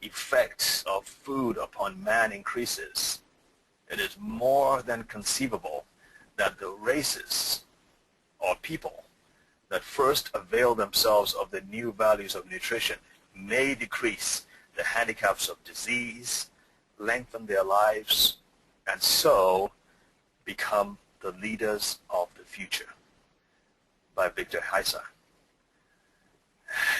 effects of food upon man increases, it is more than conceivable that the races or people that first avail themselves of the new values of nutrition may decrease the handicaps of disease, lengthen their lives, and so become the leaders of the future. By Victor Heiser.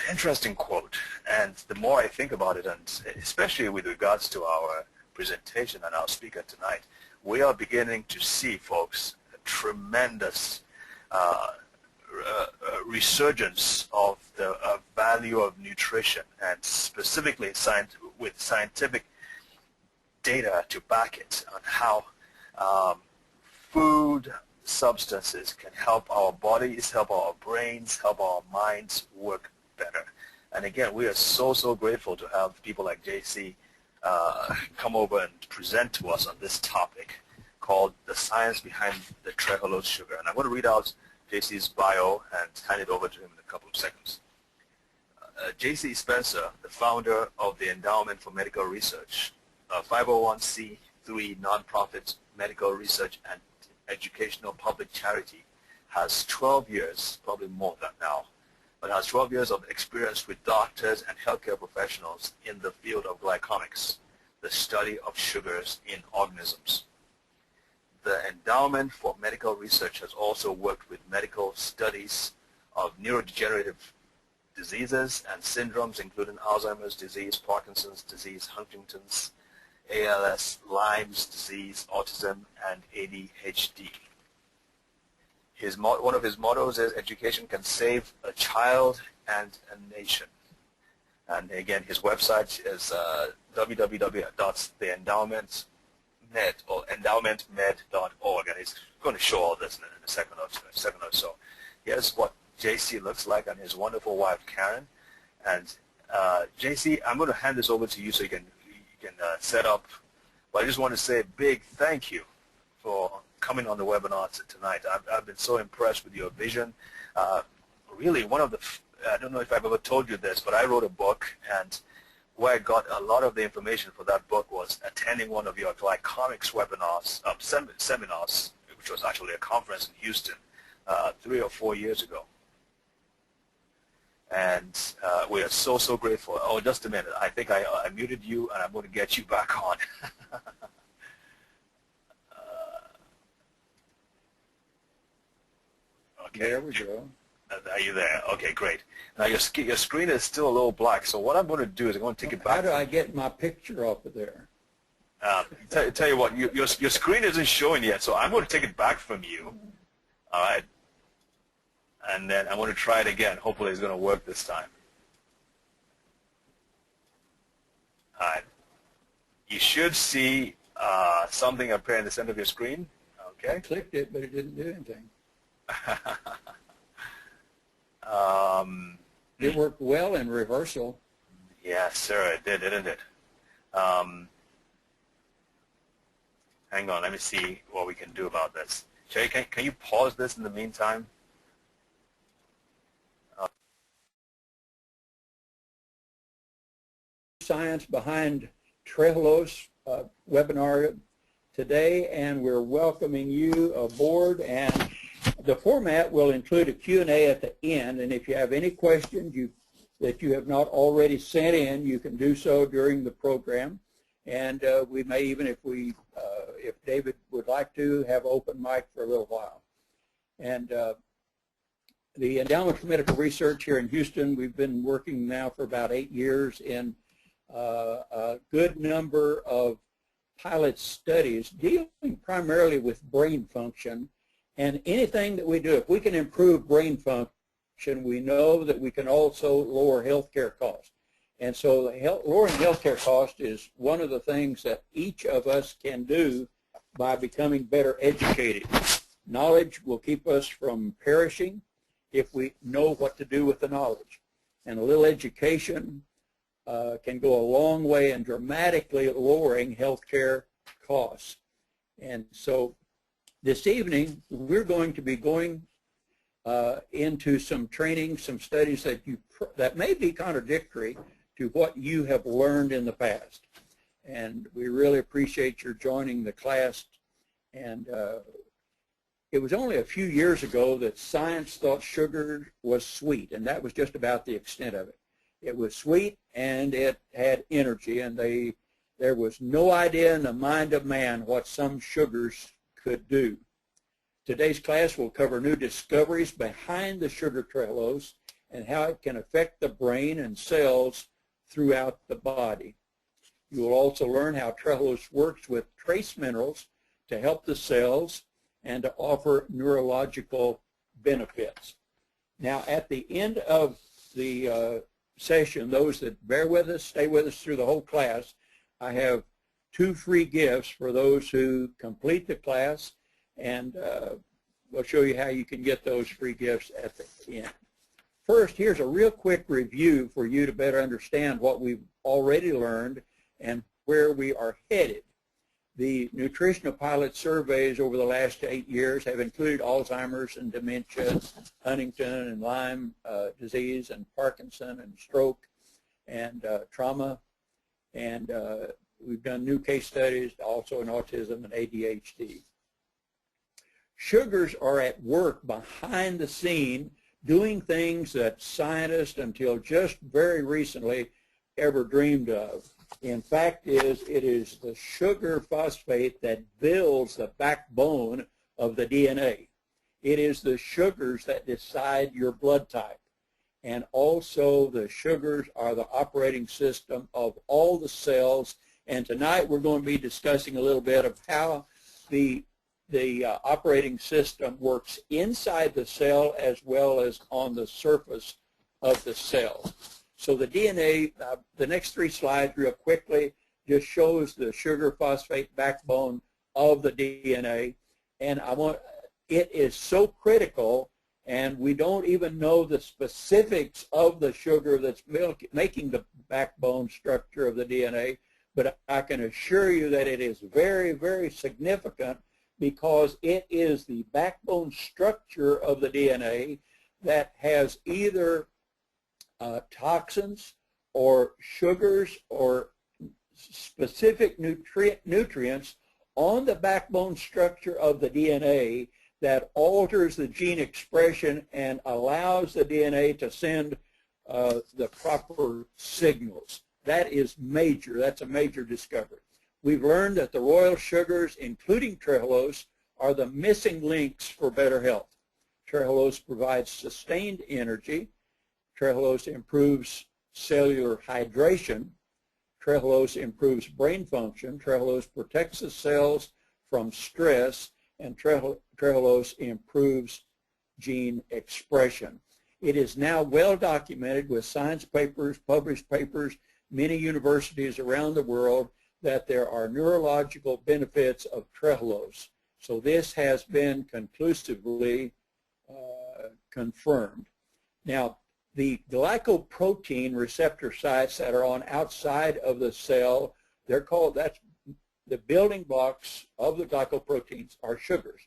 Interesting quote, and the more I think about it, and especially with regards to our presentation and our speaker tonight, we are beginning to see, folks, a tremendous resurgence of the value of nutrition, and specifically with scientific data to back it on how food substances can help our bodies, help our brains, help our minds work better. And again, we are so grateful to have people like JC come over and present to us on this topic called The Science Behind the Trehalose Sugar. And I'm going to read out JC's bio and hand it over to him in a couple of seconds. JC Spencer, the founder of the Endowment for Medical Research, a 501c3 nonprofit medical research and educational public charity, has 12 years, probably more than now, but has 12 years of experience with doctors and healthcare professionals in the field of glycomics, the study of sugars in organisms. The Endowment for Medical Research has also worked with medical studies of neurodegenerative diseases and syndromes, including Alzheimer's disease, Parkinson's disease, Huntington's, ALS, Lyme's disease, autism, and ADHD. One of his mottos is, education can save a child and a nation. And again, his website is www.theendowmentmed.org, and he's going to show all this in a second or so. Here's what JC looks like and his wonderful wife, Karen. And JC, I'm going to hand this over to you so you can set up. But I just want to say a big thank you for coming on the webinar tonight. I've been so impressed with your vision. Really, one of the, I don't know if I've ever told you this, but I wrote a book, and where I got a lot of the information for that book was attending one of your glycomics webinars, seminars, which was actually a conference in Houston 3 or 4 years ago. And we are so grateful. Oh, just a minute. I think I muted you, and I'm going to get you back on. Okay. There we go. Are you there? Okay, great. Now your screen is still a little black, so what I'm going to do is I'm going to take it back. How do I get my picture off of there? Tell you what, your screen isn't showing yet, so I'm going to take it back from you. All right. And then I'm going to try it again. Hopefully it's going to work this time. All right. You should see something appear in the center of your screen. Okay. I clicked it, but it didn't do anything. It worked well in reversal. Yes, sir, it did, didn't it? Hang on, let me see what we can do about this. Sherry, can you pause this in the meantime? Science behind Trehalose webinar today, and we're welcoming you aboard. And the format will include a Q&A at the end, and if you have any questions that you have not already sent in, you can do so during the program. And we may even, if David would like to, have open mic for a little while. And the Endowment for Medical Research here in Houston, we've been working now for about 8 years in a good number of pilot studies dealing primarily with brain function. And anything that we do, if we can improve brain function, we know that we can also lower healthcare costs. And so lowering healthcare cost is one of the things that each of us can do by becoming better educated. Knowledge will keep us from perishing if we know what to do with the knowledge. And a little education can go a long way in dramatically lowering healthcare costs. And so this evening, we're going to be going into some training, some studies that may be contradictory to what you have learned in the past. And we really appreciate your joining the class. And it was only a few years ago that science thought sugar was sweet, and that was just about the extent of it. It was sweet and it had energy, and there was no idea in the mind of man what some sugars could do. Today's class will cover new discoveries behind the sugar trehalose and how it can affect the brain and cells throughout the body. You will also learn how trehalose works with trace minerals to help the cells and to offer neurological benefits. Now, at the end of the session, those that bear with us, stay with us through the whole class, I have 2 free gifts for those who complete the class, and we'll show you how you can get those free gifts at the end. First, here's a real quick review for you to better understand what we've already learned and where we are headed. The nutritional pilot surveys over the last 8 years have included Alzheimer's and dementia, Huntington and Lyme disease, and Parkinson and stroke and trauma. And we've done new case studies also in autism and ADHD. Sugars are at work behind the scene doing things that scientists until just very recently ever dreamed of. In fact, it is the sugar phosphate that builds the backbone of the DNA. It is the sugars that decide your blood type. And also the sugars are the operating system of all the cells. And tonight we're going to be discussing a little bit of how the operating system works inside the cell as well as on the surface of the cell. So the DNA, the next 3 slides real quickly, just shows the sugar phosphate backbone of the DNA. And it is so critical, and we don't even know the specifics of the sugar that's making the backbone structure of the DNA, but I can assure you that it is very, very significant because it is the backbone structure of the DNA that has either toxins or sugars or specific nutrients on the backbone structure of the DNA that alters the gene expression and allows the DNA to send the proper signals. That is major. That's a major discovery. We've learned that the royal sugars, including trehalose, are the missing links for better health. Trehalose provides sustained energy. Trehalose improves cellular hydration. Trehalose improves brain function. Trehalose protects the cells from stress, and trehalose improves gene expression. It is now well documented with science papers, published papers, many universities around the world, that there are neurological benefits of trehalose. So this has been conclusively confirmed. Now, the glycoprotein receptor sites that are on outside of the cell, that's the building blocks of the glycoproteins are sugars.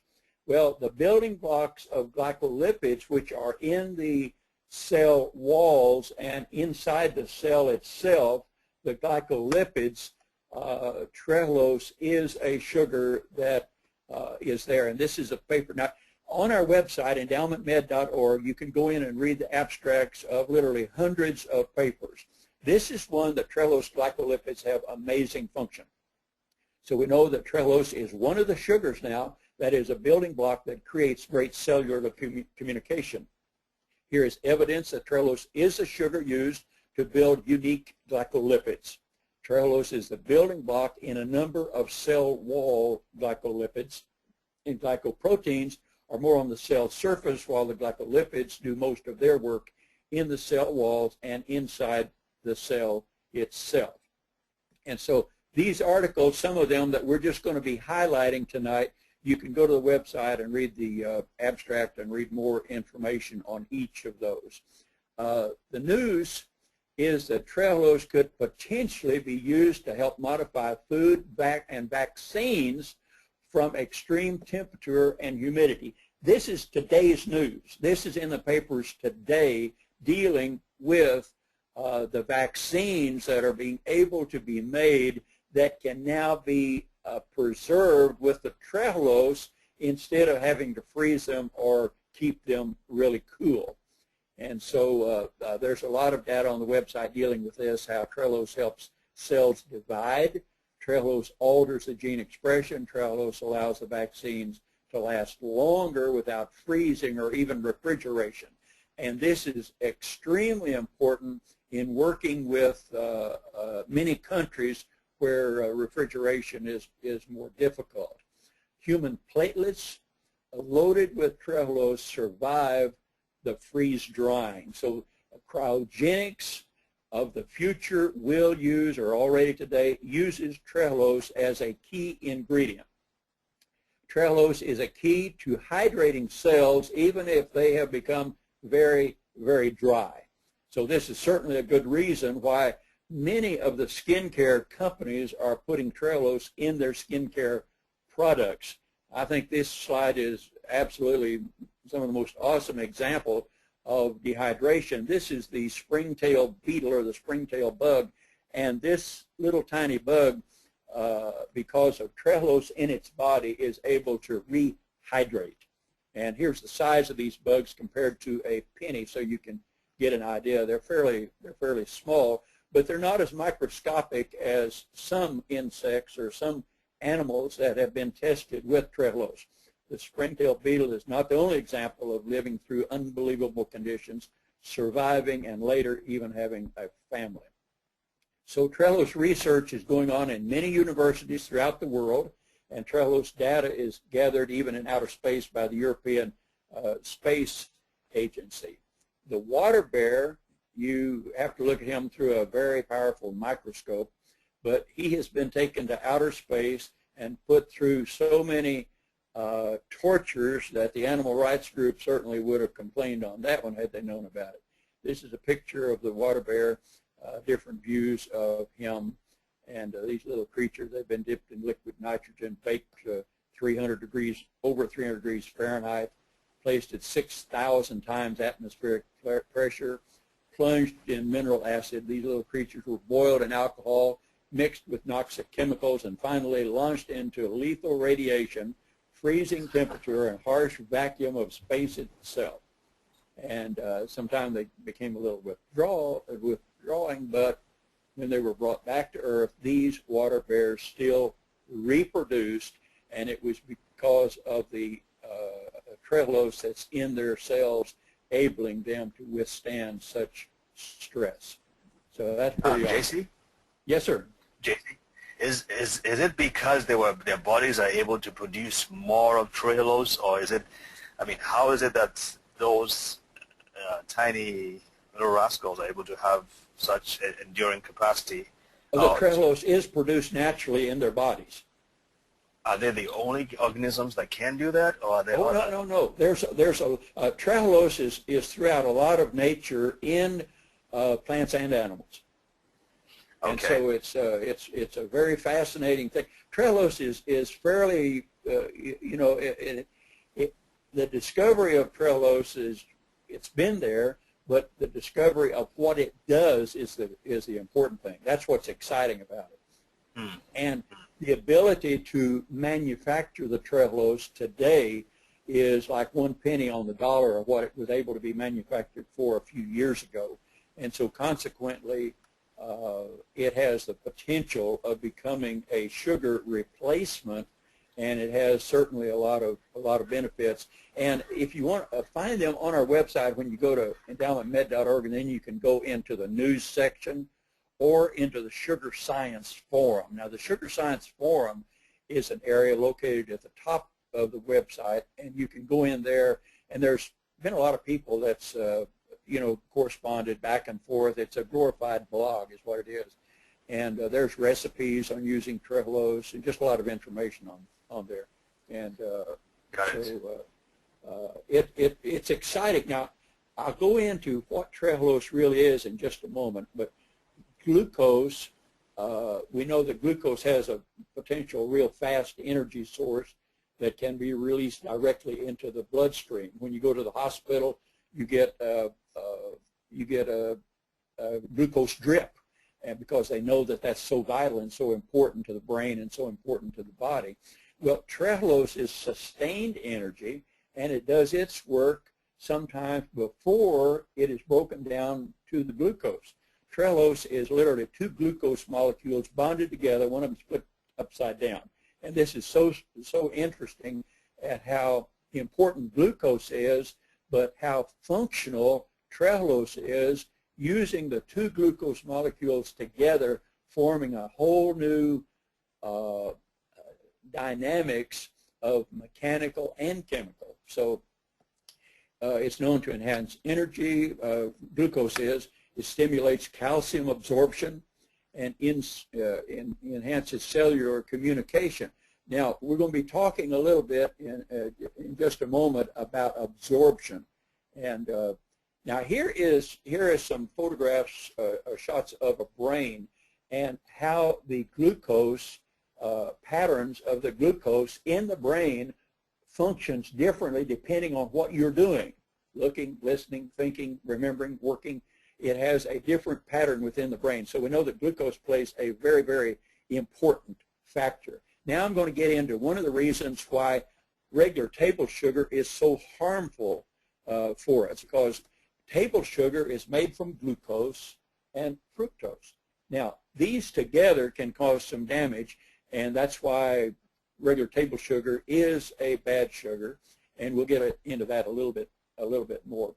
Well, the building blocks of glycolipids, which are in the cell walls and inside the cell itself, the glycolipids, trehalose is a sugar that is there. And this is a paper. Now, on our website, endowmentmed.org, you can go in and read the abstracts of literally hundreds of papers. This is one that trehalose glycolipids have amazing function. So we know that trehalose is one of the sugars now that is a building block that creates great cellular communication. Here is evidence that trehalose is a sugar used to build unique glycolipids. Trehalose is the building block in a number of cell wall glycolipids, and glycoproteins are more on the cell surface, while the glycolipids do most of their work in the cell walls and inside the cell itself. And so these articles, some of them that we're just going to be highlighting tonight, you can go to the website and read the abstract and read more information on each of those. The news is that trehalose could potentially be used to help modify food and vaccines from extreme temperature and humidity. This is today's news. This is in the papers today dealing with the vaccines that are being able to be made that can now be preserved with the Trehalose instead of having to freeze them or keep them really cool. And so there's a lot of data on the website dealing with this, how Trehalose helps cells divide. Trehalose alters the gene expression. Trehalose allows the vaccines to last longer without freezing or even refrigeration. And this is extremely important in working with many countries where refrigeration is more difficult. Human platelets loaded with Trehalose survive the freeze drying. So cryogenics of the future will use, or already today, uses Trehalose as a key ingredient. Trehalose is a key to hydrating cells even if they have become very, very dry. So this is certainly a good reason why many of the skincare companies are putting Trehalose in their skincare products. I think this slide is absolutely some of the most awesome example of dehydration. This is the springtail beetle or the springtail bug, and this little tiny bug, because of Trehalose in its body, is able to rehydrate. And here's the size of these bugs compared to a penny, so you can get an idea. They're fairly small, but they're not as microscopic as some insects or some animals that have been tested with Trehalose. The springtail beetle is not the only example of living through unbelievable conditions, surviving, and later even having a family. So Trehalose research is going on in many universities throughout the world, and Trehalose data is gathered even in outer space by the European Space Agency. The water bear, you have to look at him through a very powerful microscope, but he has been taken to outer space and put through so many tortures that the animal rights group certainly would have complained on that one had they known about it. This is a picture of the water bear, different views of him, and these little creatures, they've been dipped in liquid nitrogen, baked 300 degrees, over 300 degrees Fahrenheit, placed at 6,000 times atmospheric pressure, plunged in mineral acid. These little creatures were boiled in alcohol, mixed with toxic chemicals, and finally launched into lethal radiation, freezing temperature, and harsh vacuum of space itself. And sometimes they became a little withdrawing, but when they were brought back to Earth, these water bears still reproduced, and it was because of the Trehalose that's in their cells, enabling them to withstand such stress. So that's pretty awesome. JC? Yes, sir. JC, is it because their bodies are able to produce more of Trehalose, or is it, I mean, how is it that those tiny little rascals are able to have such enduring capacity? Well, the Trehalose is produced naturally in their bodies. Are they the only organisms that can do that, or are there other? No. There's Trehalose is throughout a lot of nature in plants and animals. Okay. And so it's a very fascinating thing. Trehalose is fairly, the discovery of Trehalose it's been there, but the discovery of what it does is the important thing. That's what's exciting about it. And the ability to manufacture the Trehalose today is like 1 penny on the dollar of what it was able to be manufactured for a few years ago. And so consequently, it has the potential of becoming a sugar replacement, and it has certainly a lot of benefits. And if you want to find them on our website, when you go to endowmentmed.org, and then you can go into the news section or into the Sugar Science Forum. Now, the Sugar Science Forum is an area located at the top of the website, and you can go in there, and there's been a lot of people that's corresponded back and forth. It's a glorified blog is what it is. And there's recipes on using Trehalose and just a lot of information on there. And it's exciting. Now, I'll go into what Trehalose really is in just a moment, but glucose, we know that glucose has a potential real fast energy source that can be released directly into the bloodstream. When you go to the hospital, you get a glucose drip, and because they know that that's so vital and so important to the brain and so important to the body. Well, Trehalose is sustained energy, and it does its work sometimes before it is broken down to the glucose. Trehalose is literally two glucose molecules bonded together, one of them split upside down. And this is so interesting at how important glucose is, but how functional Trehalose is, using the two glucose molecules together, forming a whole new dynamics of mechanical and chemical. So it's known to enhance energy, glucose is. It stimulates calcium absorption and enhances cellular communication. Now, we're going to be talking a little bit in just a moment about absorption. And now here is some photographs, shots of a brain, and how the glucose, patterns of the glucose in the brain functions differently depending on what you're doing. Looking, listening, thinking, remembering, working. It has a different pattern within the brain. So we know that glucose plays a very, very important factor. Now I'm going to get into one of the reasons why regular table sugar is so harmful for us, because table sugar is made from glucose and fructose. Now, these together can cause some damage, and that's why regular table sugar is a bad sugar, and we'll get into that a little bit more.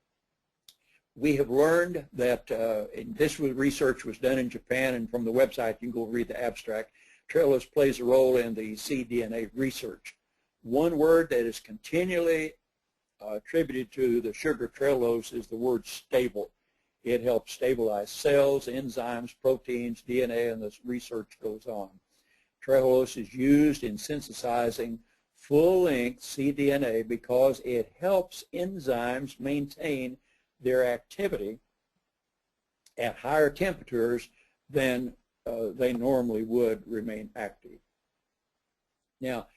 We have learned that, and this research was done in Japan, and from the website you can go read the abstract, Trehalose plays a role in the cDNA research. One word that is continually attributed to the sugar Trehalose is the word stable. It helps stabilize cells, enzymes, proteins, DNA, and this research goes on. Trehalose is used in synthesizing full-length cDNA because it helps enzymes maintain their activity at higher temperatures than they normally would remain active. Now,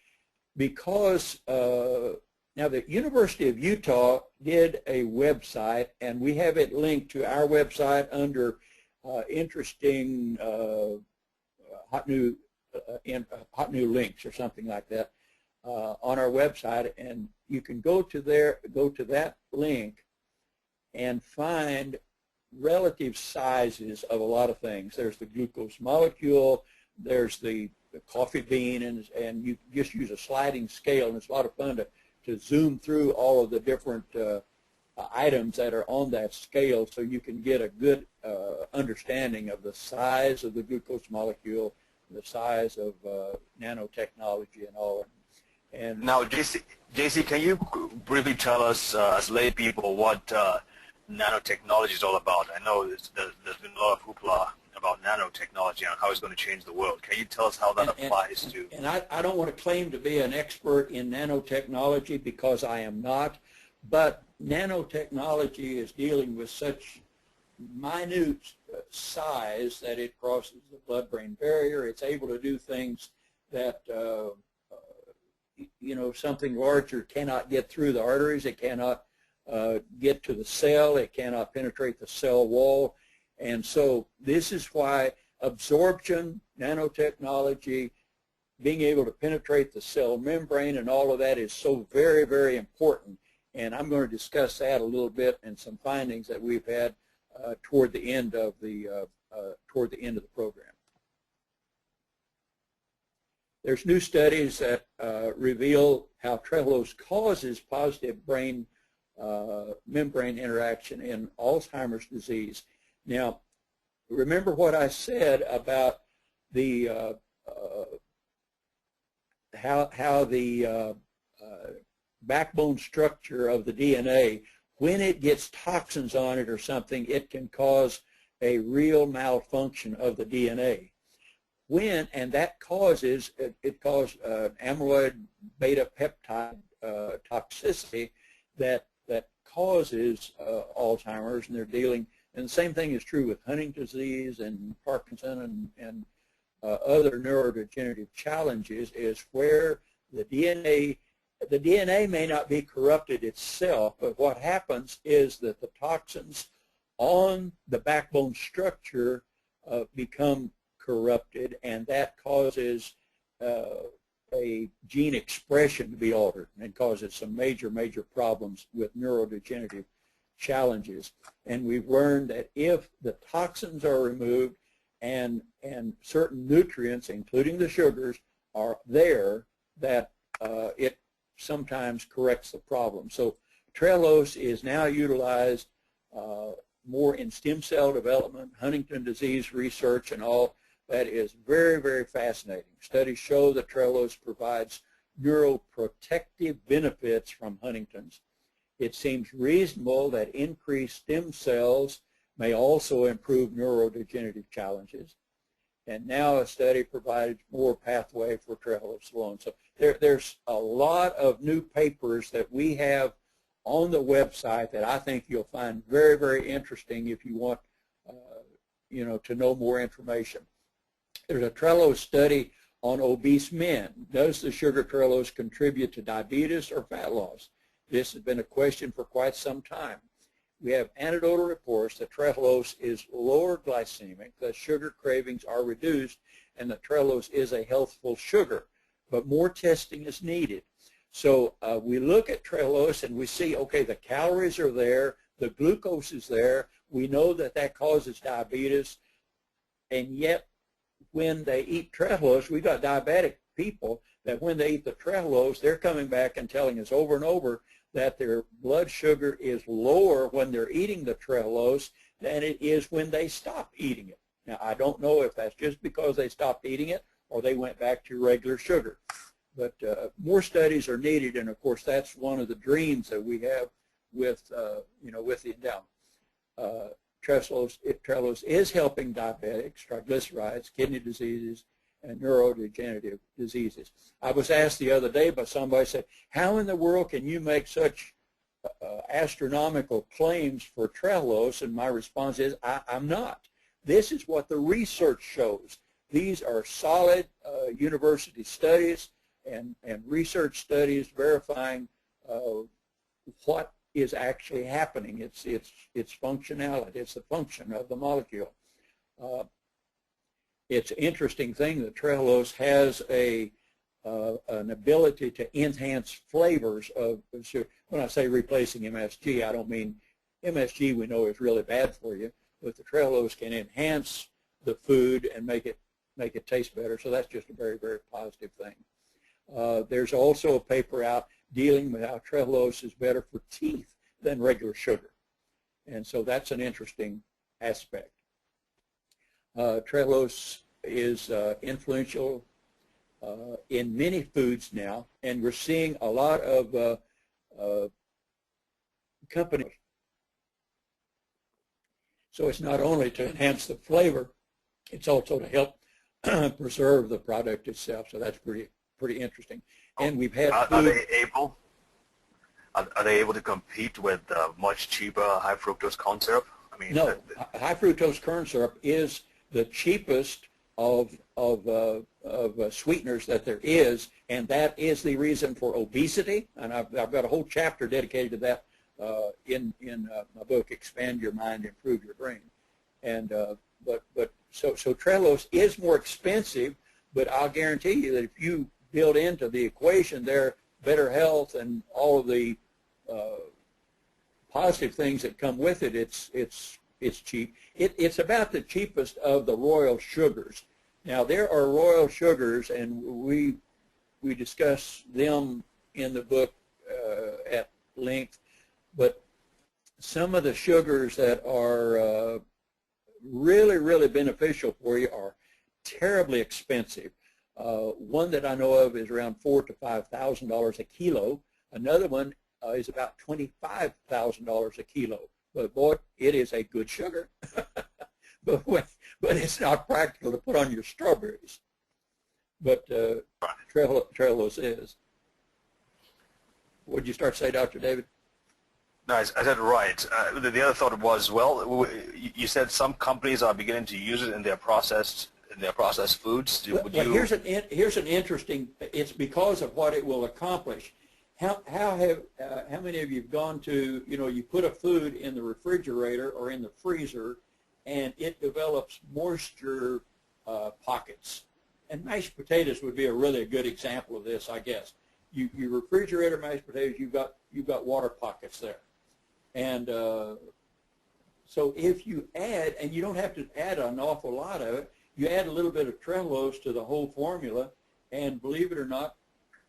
because now the University of Utah did a website, and we have it linked to our website under interesting hot new links or something like that on our website, and you can go to that link and find relative sizes of a lot of things. There's the glucose molecule, there's the coffee bean, and you just use a sliding scale, and it's a lot of fun to zoom through all of the different items that are on that scale, so you can get a good understanding of the size of the glucose molecule, the size of nanotechnology and all. And now, JC, can you briefly tell us, as lay people, what nanotechnology is all about? I know there's been a lot of hoopla about nanotechnology and how it's going to change the world. Can you tell us how that applies to? And I don't want to claim to be an expert in nanotechnology, because I am not, but nanotechnology is dealing with such minute size that it crosses the blood-brain barrier. It's able to do things that something larger cannot get through the arteries. It cannot get to the cell. It cannot penetrate the cell wall. And so this is why absorption, nanotechnology, being able to penetrate the cell membrane and all of that is so very, very important. And I'm going to discuss that a little bit and some findings that we've had toward the end of the program. There's new studies that reveal how Trehalose causes positive brain membrane interaction in Alzheimer's disease. Now, remember what I said about the how the backbone structure of the DNA, when it gets toxins on it or something, it can cause a real malfunction of the DNA. And that causes, it causes amyloid beta peptide toxicity that causes Alzheimer's, and they're dealing, and the same thing is true with Huntington's disease and Parkinson and other neurodegenerative challenges, is where the DNA may not be corrupted itself, but what happens is that the toxins on the backbone structure become corrupted, and that causes a gene expression to be altered and causes some major problems with neurodegenerative challenges. And we've learned that if the toxins are removed and certain nutrients, including the sugars, are there, that it sometimes corrects the problem. So Trehalose is now utilized more in stem cell development, Huntington disease research, and all. That is very fascinating. Studies show that Trehalose provides neuroprotective benefits from Huntington's. It seems reasonable that increased stem cells may also improve neurodegenerative challenges. And now a study provides more pathway for Trehalose alone. So there's a lot of new papers that we have on the website that I think you'll find very interesting if you want to know more information. There's a Trehalose study on obese men. Does the sugar Trehalose contribute to diabetes or fat loss? This has been a question for quite some time. We have anecdotal reports that Trehalose is lower glycemic, that sugar cravings are reduced, and that Trehalose is a healthful sugar. But more testing is needed. So we look at Trehalose and we see, okay, the calories are there, the glucose is there. We know that that causes diabetes, and yet when they eat Trehalose, we got diabetic people that when they eat the Trehalose, they're coming back and telling us over and over that their blood sugar is lower when they're eating the Trehalose than it is when they stop eating it. Now, I don't know if that's just because they stopped eating it or they went back to regular sugar. But more studies are needed, and of course that's one of the dreams that we have with with the endowment. Trehalose is helping diabetics, triglycerides, kidney diseases, and neurodegenerative diseases. I was asked the other day by somebody, said, how in the world can you make such astronomical claims for Trehalose? And my response is, I'm not. This is what the research shows. These are solid university studies and research studies verifying what is actually happening. It's functionality. It's the function of the molecule. It's an interesting thing that Trehalose has an ability to enhance flavors of sugar. When I say replacing MSG, I don't mean MSG we know is really bad for you, but the Trehalose can enhance the food and make it taste better. So that's just a very positive thing. There's also a paper out dealing with how Trehalose is better for teeth than regular sugar. And so that's an interesting aspect. Trehalose is influential in many foods now, and we're seeing a lot of companies. So it's not only to enhance the flavor, it's also to help preserve the product itself. So that's pretty interesting. And we've had are they able to compete with much cheaper high fructose corn syrup? I mean, no, high fructose corn syrup is the cheapest of sweeteners that there is, and that is the reason for obesity. And I've got a whole chapter dedicated to that in my book, Expand Your Mind, Improve Your Brain. And so Trehalose is more expensive, but I'll guarantee you that if you build into the equation there better health and all of the positive things that come with it, it's cheap. It's about the cheapest of the royal sugars. Now there are royal sugars, and we discuss them in the book at length, but some of the sugars that are really beneficial for you are terribly expensive. One that I know of is around $4,000 to $5,000 a kilo. Another one is about $25,000 a kilo. But boy, it is a good sugar. but it's not practical to put on your strawberries. But Trehalose is. What did you start to say, Dr. David? No, I said right. The other thought was, well, you said some companies are beginning to use it in their processed foods. Here's an interesting. It's because of what it will accomplish. How many of you have gone to, you put a food in the refrigerator or in the freezer and it develops moisture pockets? And mashed potatoes would be a really good example of this, I guess. You refrigerate mashed potatoes, you've got water pockets there. And so if you add, and you don't have to add an awful lot of it, you add a little bit of Trehalose to the whole formula, and believe it or not,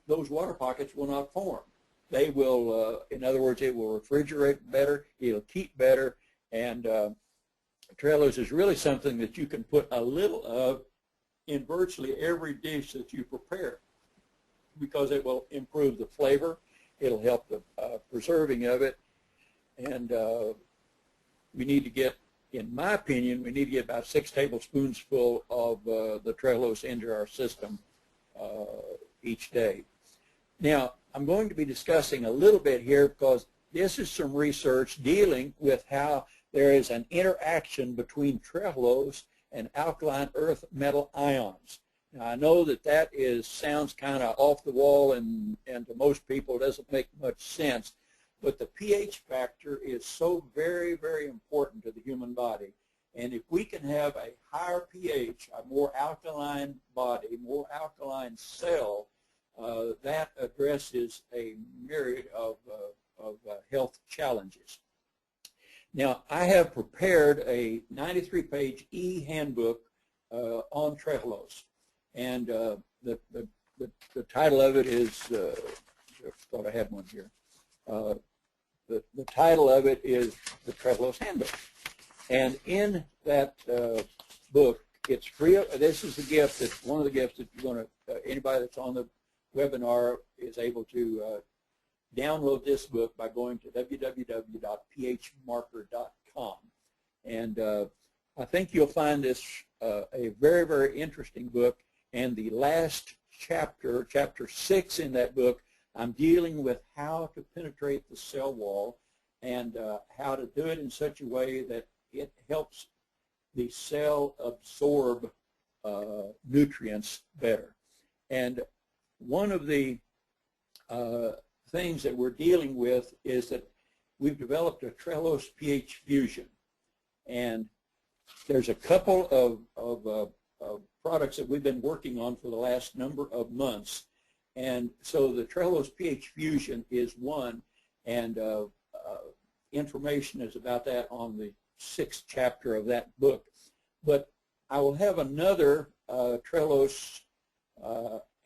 those water pockets will not form. They will, in other words, it will refrigerate better, it'll keep better, and Trehalose is really something that you can put a little of in virtually every dish that you prepare, because it will improve the flavor, it'll help the preserving of it, and we need to get, in my opinion, we need to get about 6 tablespoons full of the Trehalose into our system each day. Now, I'm going to be discussing a little bit here because this is some research dealing with how there is an interaction between Trehalose and alkaline earth metal ions. Now, I know that sounds kind of off the wall and to most people doesn't make much sense, but the pH factor is so very, very important to the human body. And if we can have a higher pH, a more alkaline body, more alkaline cell, that addresses a myriad of health challenges. Now, I have prepared a 93-page e-handbook on Trehalose, and the title of it is, I thought I had one here. The title of it is the Trehalose Handbook, and in that book, it's free. This is the gift. That one of the gifts that you're going to. Anybody that's on the webinar is able to download this book by going to www.phmarker.com. And I think you'll find this a very, very interesting book. And the last chapter, chapter 6 in that book, I'm dealing with how to penetrate the cell wall and how to do it in such a way that it helps the cell absorb nutrients better. And one of the things that we're dealing with is that we've developed a Trehalose pH fusion, and there's a couple of products that we've been working on for the last number of months, and so the Trehalose pH fusion is one, and information is about that on the 6th chapter of that book. But I will have another Trehalose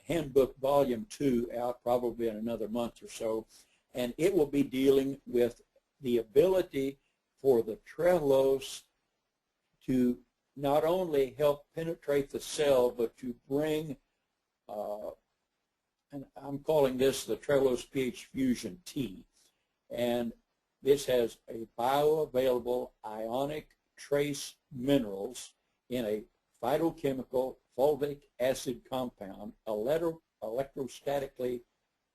Handbook Volume 2 out probably in another month or so, and it will be dealing with the ability for the Trehalose to not only help penetrate the cell, but to bring, and I'm calling this the Trehalose pH Fusion T, and this has a bioavailable ionic trace minerals in a phytochemical fulvic acid compound, electrostatically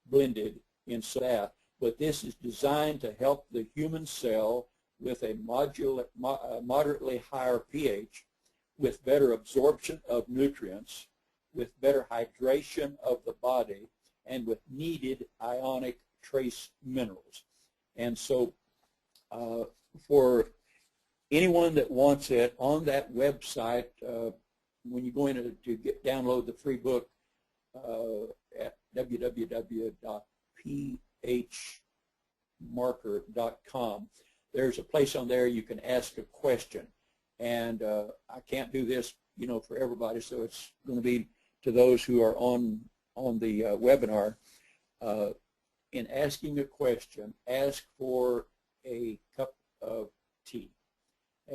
blended in that, but this is designed to help the human cell with a moderately higher pH, with better absorption of nutrients, with better hydration of the body, and with needed ionic trace minerals. And so for anyone that wants it, on that website, when you're going to download the free book at www.phmarker.com, there's a place on there you can ask a question. And I can't do this, for everybody, so it's going to be to those who are on the webinar. In asking a question, ask for a cup of tea.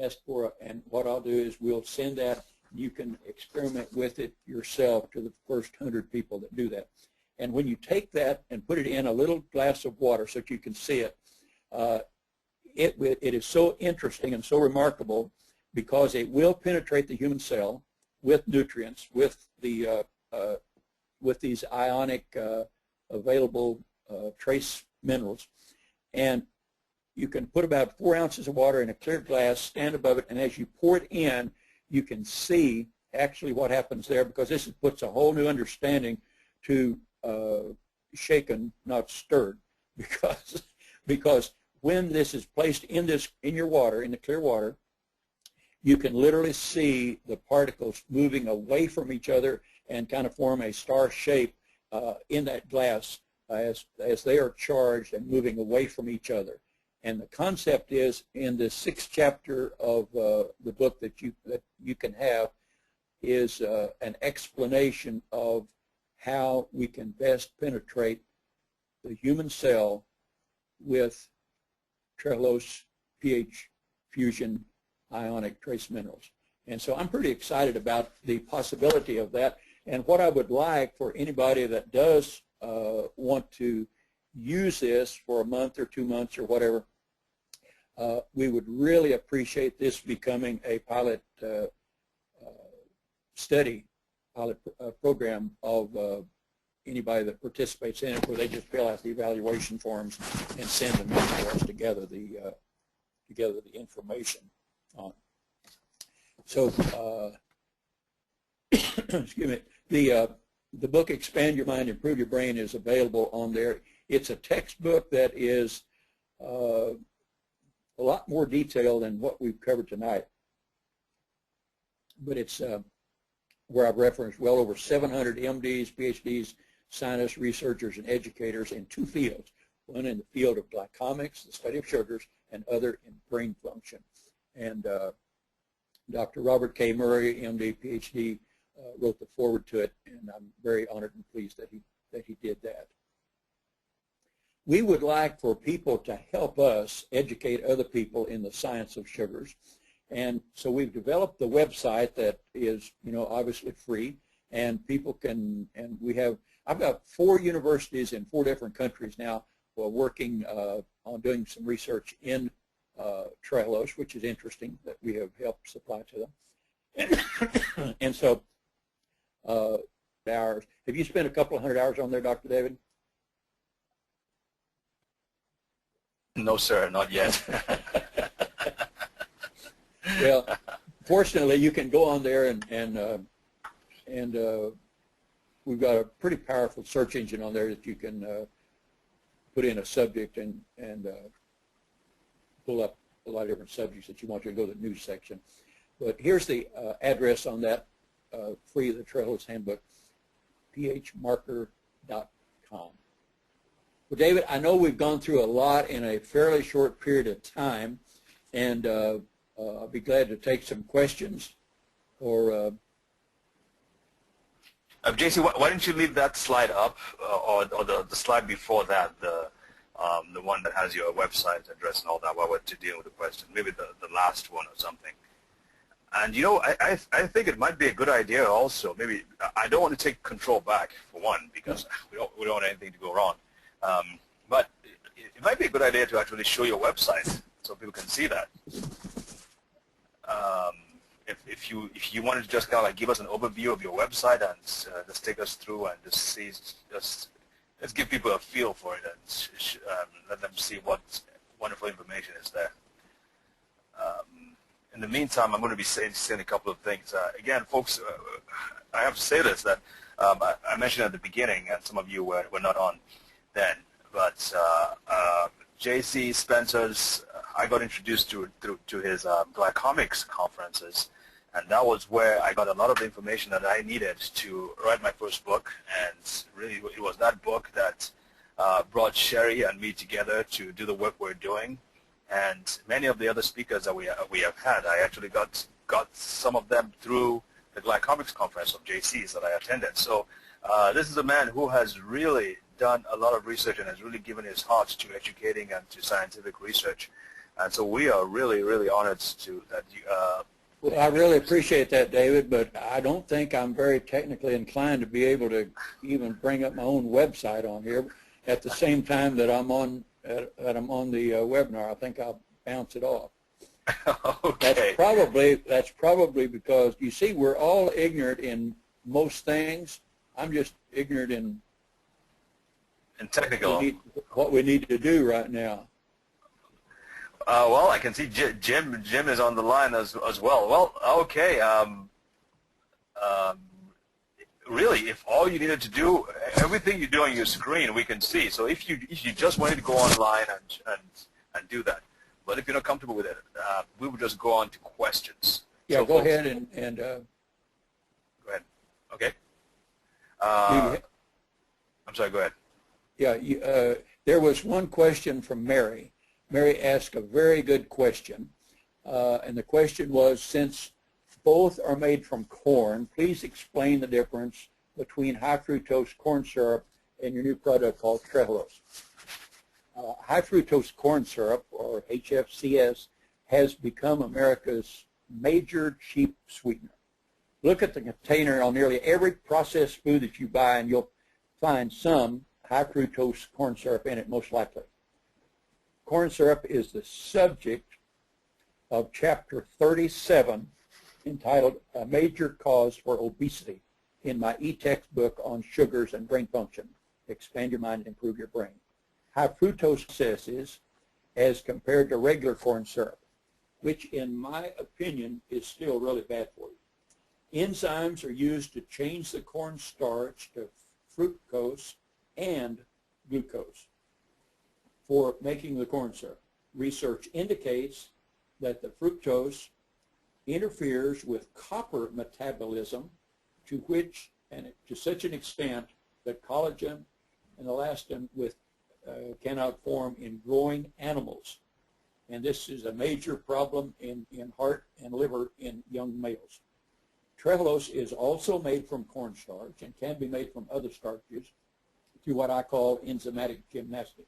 Ask for, and what I'll do is we'll send that. You can experiment with it yourself to the first 100 people that do that. And when you take that and put it in a little glass of water so that you can see it, it is so interesting and so remarkable because it will penetrate the human cell with nutrients, with the with these ionic available trace minerals, and you can put about 4 ounces of water in a clear glass, stand above it, and as you pour it in, you can see actually what happens there, because this puts a whole new understanding to shaken, not stirred, because when this is placed in your water, in the clear water, you can literally see the particles moving away from each other and kind of form a star shape in that glass as they are charged and moving away from each other. And the concept is, in the 6th chapter of the book that you can have, is an explanation of how we can best penetrate the human cell with Trehalose pH fusion ionic trace minerals. And so I'm pretty excited about the possibility of that. And what I would like for anybody that does want to use this for a month or 2 months or whatever, we would really appreciate this becoming a pilot program of anybody that participates in it, where they just fill out the evaluation forms and send them in for us to gather the information on. So, excuse me, the book Expand Your Mind, Improve Your Brain is available on there. It's a textbook that is a lot more detailed than what we've covered tonight. But it's where I've referenced well over 700 MDs, PhDs, scientists, researchers, and educators in 2 fields. One in the field of glycomics, the study of sugars, and other in brain function. And Dr. Robert K. Murray, MD, PhD, wrote the foreword to it, and I'm very honored and pleased that he did that. We would like for people to help us educate other people in the science of sugars. And so we've developed the website that is, obviously free, and people can, and I've got 4 universities in 4 different countries now who are working on doing some research in Trehalose, which is interesting that we have helped supply to them. And so have you spent a couple of 100 hours on there, Dr. David? No, sir, not yet. Well, fortunately, you can go on there and we've got a pretty powerful search engine on there that you can put in a subject and pull up a lot of different subjects that you want to go to the news section. But here's the address on that free, the Trehalose Handbook, phmarker.com. Well, David, I know we've gone through a lot in a fairly short period of time, and I'll be glad to take some questions. Or JC, why don't you leave that slide up, or the slide before that, the one that has your website address and all that, while we're dealing with the question, maybe the last one or something. And I think it might be a good idea also. Maybe I don't want to take control back, for one, because we don't want anything to go wrong. But it might be a good idea to actually show your website so people can see that. If you wanted to just kind of like give us an overview of your website and just take us through and let's give people a feel for it and let them see what wonderful information is there. In the meantime, I'm going to be saying a couple of things. Again, folks, I have to say this, that I mentioned at the beginning, and some of you were not on then, but JC Spencer's, I got introduced to his glycomics conferences, and that was where I got a lot of the information that I needed to write my first book. And really, it was that book that brought Sherry and me together to do the work we're doing. And many of the other speakers that we have had, I actually got some of them through the glycomics conference of JC's that I attended. So this is a man who has really done a lot of research and has really given his heart to educating and to scientific research. And so we are really, really honored to that. Well, I really appreciate that, David, but I don't think I'm very technically inclined to be able to even bring up my own website on here at the same time that I'm on the webinar. I think I'll bounce it off. Okay. That's probably because, you see, we're all ignorant in most things. I'm just ignorant in technical. What we need to do right now. Well, I can see Jim is on the line as well. Well, okay. really, if all you needed to do, everything you do on your screen, we can see. So if you just wanted to go online and do that, but if you're not comfortable with it, we would just go on to questions. Yeah, so go folks, ahead and go ahead. Okay. I'm sorry. Go ahead. Yeah, there was one question from Mary. Mary asked a very good question, and the question was, since both are made from corn, please explain the difference between high fructose corn syrup and your new product called Trehalose. High fructose corn syrup, or HFCS, has become America's major cheap sweetener. Look at the container on nearly every processed food that you buy, and you'll find some high fructose corn syrup in it, most likely. Corn syrup is the subject of Chapter 37, entitled A Major Cause for Obesity, in my e-textbook on sugars and brain function. Expand your mind and improve your brain. High fructose processes as compared to regular corn syrup, which in my opinion is still really bad for you. Enzymes are used to change the corn starch to fructose and glucose for making the corn syrup. Research indicates that the fructose interferes with copper metabolism, to such an extent that collagen and elastin cannot form in growing animals. And this is a major problem in heart and liver in young males. Trehalose is also made from cornstarch and can be made from other starches through what I call enzymatic gymnastics.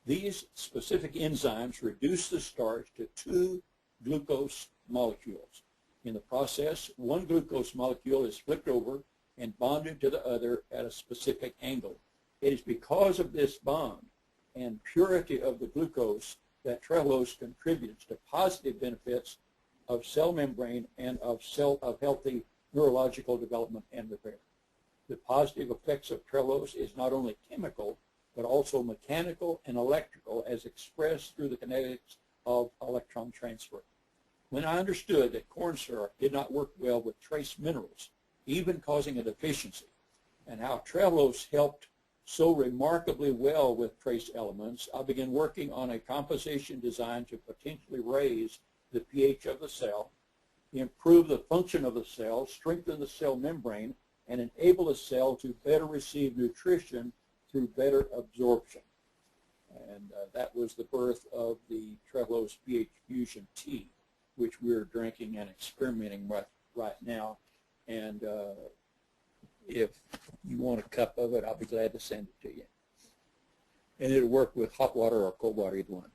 These specific enzymes reduce the starch to 2 glucose molecules. In the process, one glucose molecule is flipped over and bonded to the other at a specific angle. It is because of this bond and purity of the glucose that Trehalose contributes to positive benefits of cell membrane and of healthy neurological development and repair. The positive effects of Trehalose is not only chemical, but also mechanical and electrical, as expressed through the kinetics of electron transfer. When I understood that corn syrup did not work well with trace minerals, even causing a deficiency, and how Trehalose helped so remarkably well with trace elements, I began working on a composition designed to potentially raise the pH of the cell, improve the function of the cell, strengthen the cell membrane, and enable the cell to better receive nutrition through better absorption. And that was the birth of the Trehalose pH Fusion tea, which we're drinking and experimenting with right now. And if you want a cup of it, I'll be glad to send it to you. And it'll work with hot water or cold water, either one.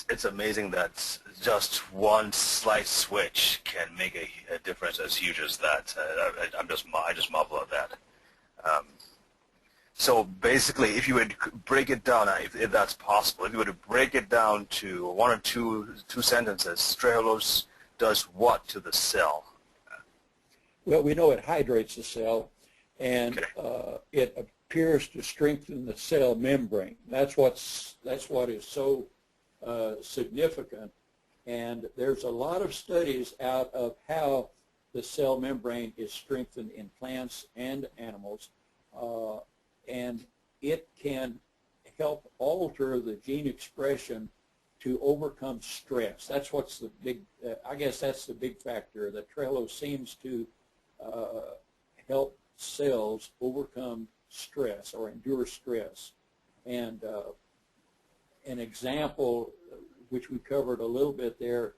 It's amazing that just one slight switch can make a difference as huge as that. I just marvel at that. So basically, if you would break it down, if that's possible, if you were to break it down to one or two sentences, Trehalose does what to the cell? Well, we know it hydrates the cell, and Okay. It appears to strengthen the cell membrane. That's what is so significant. And there's a lot of studies out of how the cell membrane is strengthened in plants and animals, and it can help alter the gene expression to overcome stress. That's what's the big, I guess that's the big factor, that Trehalose seems to help cells overcome stress or endure stress. And an example, which we covered a little bit there,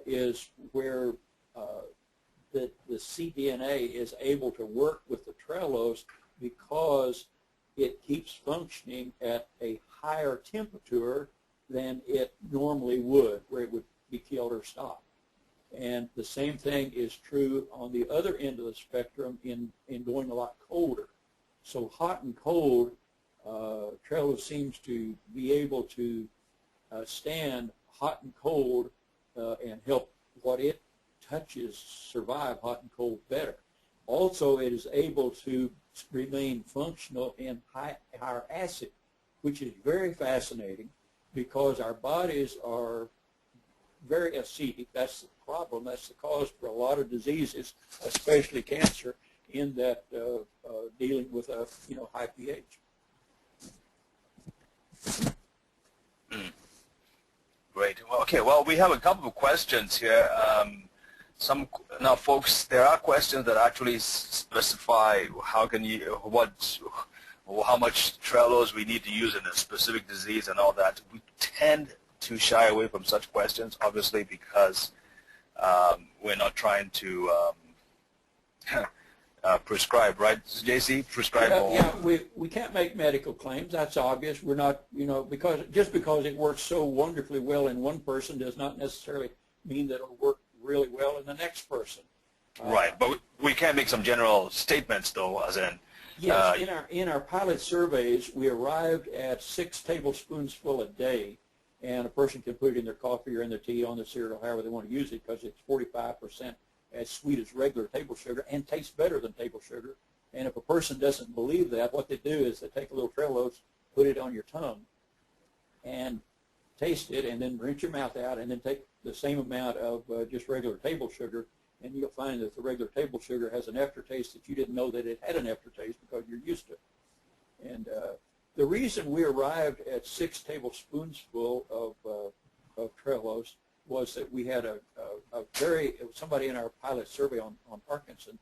is where the cDNA is able to work with the Trehalose because it keeps functioning at a higher temperature than it normally would, where it would be killed or stopped. And the same thing is true on the other end of the spectrum in going a lot colder. So hot and cold, Trehalose seems to be able to stand hot and cold and help what it touches survive hot and cold better. Also, it is able to remain functional in higher acid, which is very fascinating because our bodies are very acidic. That's the problem. That's the cause for a lot of diseases, especially cancer, in that dealing with a high pH. Great. Well, okay. Well, we have a couple of questions here. Now, folks, there are questions that actually specify how much Trehalose we need to use in a specific disease and all that. We tend to shy away from such questions, obviously, because we're not trying to prescribe, right, JC? Prescribe all. Yeah, we can't make medical claims. That's obvious. We're not, because it works so wonderfully well in one person does not necessarily mean that it'll work really well in the next person. Right, but we can make some general statements, though, as in. Yes, in our pilot surveys, we arrived at 6 tablespoons full a day, and a person can put it in their coffee or in their tea, on their cereal, however they want to use it, because it's 45% as sweet as regular table sugar and tastes better than table sugar. And if a person doesn't believe that, what they do is they take a little Trehalose, put it on your tongue, and taste it, and then rinse your mouth out, and then take the same amount of just regular table sugar, and you'll find that the regular table sugar has an aftertaste that you didn't know that it had an aftertaste because you're used to it. And the reason we arrived at 6 tablespoons full of Trehalose was that we had somebody in our pilot survey on Parkinson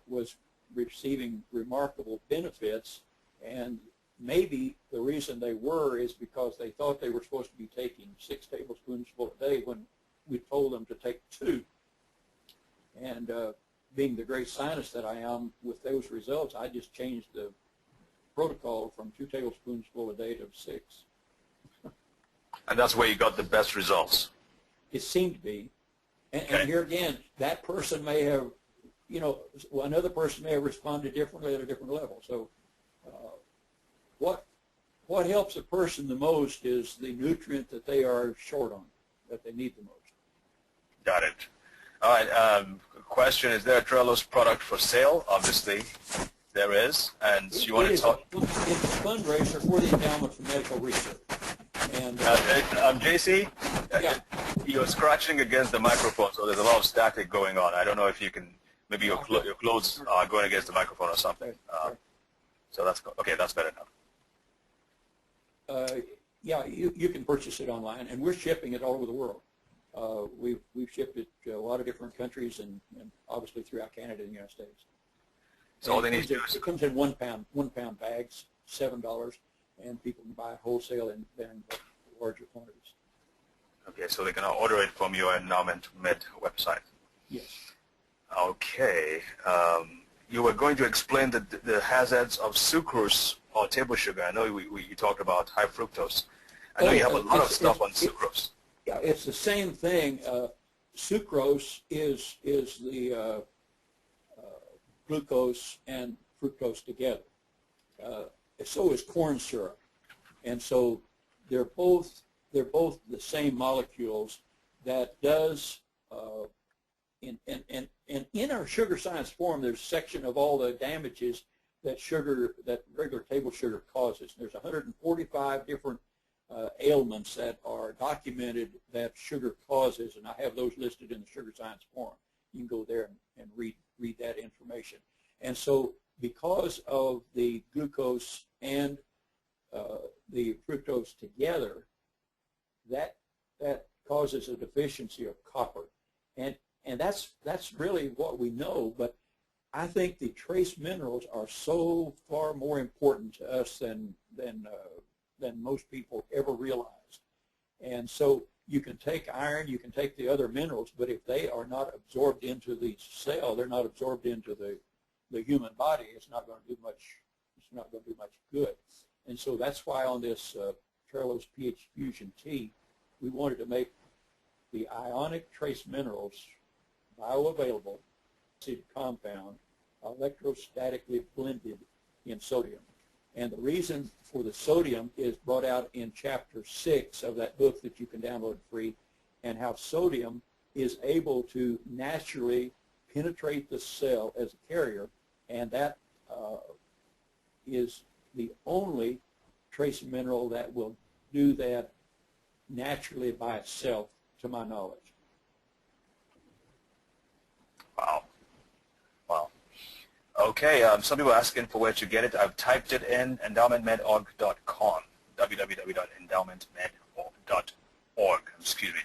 was receiving remarkable benefits, and maybe the reason they were is because they thought they were supposed to be taking 6 tablespoons full a day when we told them to take 2. And being the great scientist that I am, with those results, I just changed the protocol from 2 tablespoons full a day to 6. And that's where you got the best results. It seemed to be. And, okay. And here again, that person may have, another person may have responded differently at a different level. So what helps a person the most is the nutrient that they are short on, that they need the most. Got it. All right. Question, is there a Trehalose product for sale? Obviously, there is. And you want to talk? It's a fundraiser for the Endowment for Medical Research. And JC, yeah. You're scratching against the microphone, so there's a lot of static going on. I don't know if you can, maybe your clothes are going against the microphone or something. So that's okay. That's better now. Yeah, you can purchase it online, and we're shipping it all over the world. We've shipped it to a lot of different countries, and obviously throughout Canada and the United States. So all they need to do is, it comes in 1 pound bags, $7, and people can buy wholesale and then larger quantities. Okay, so they can order it from your Endowment Med website. Yes. Okay. You were going to explain the hazards of sucrose or table sugar. I know you talked about high fructose. I know you have a lot of stuff on sucrose. Yeah, it's the same thing. Sucrose is the glucose and fructose together. So is corn syrup, and so they're both the same molecules. That does in our sugar science forum, there's a section of all the damages that regular table sugar causes. There's 145 different ailments that are documented that sugar causes, and I have those listed in the Sugar Science Forum. You can go there and read that information. And so because of the glucose and the fructose together, that causes a deficiency of copper. And that's really what we know, but I think the trace minerals are so far more important to us than most people ever realized. And so you can take iron, you can take the other minerals, but if they are not absorbed into the cell, they're not absorbed into the human body, it's not going to do much good. And so that's why on this Trehalose pH Fusion Tea, we wanted to make the ionic trace minerals bioavailable acid compound electrostatically blended in sodium. And the reason for the sodium is brought out in Chapter 6 of that book that you can download free, and how sodium is able to naturally penetrate the cell as a carrier, and that is the only trace mineral that will do that naturally by itself to my knowledge. Wow. Wow. Okay, some people are asking for where to get it. I've typed it in endowmentmedorg.com, www.endowmentmed.org. Excuse me,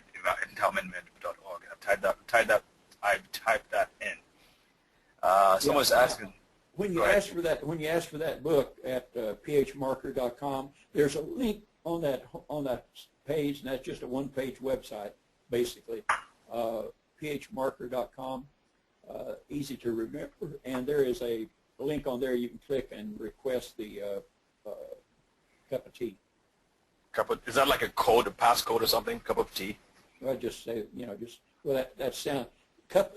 endowmentmed.org. I've typed that in. Someone's asking. When you ask for that book at phmarker.com, there's a link on that page, and that's just a one-page website, basically. phmarker.com, easy to remember, and there is a link on there you can click and request the cup of tea. Is that like a code, a passcode or something? Cup of tea? I just say, that sound.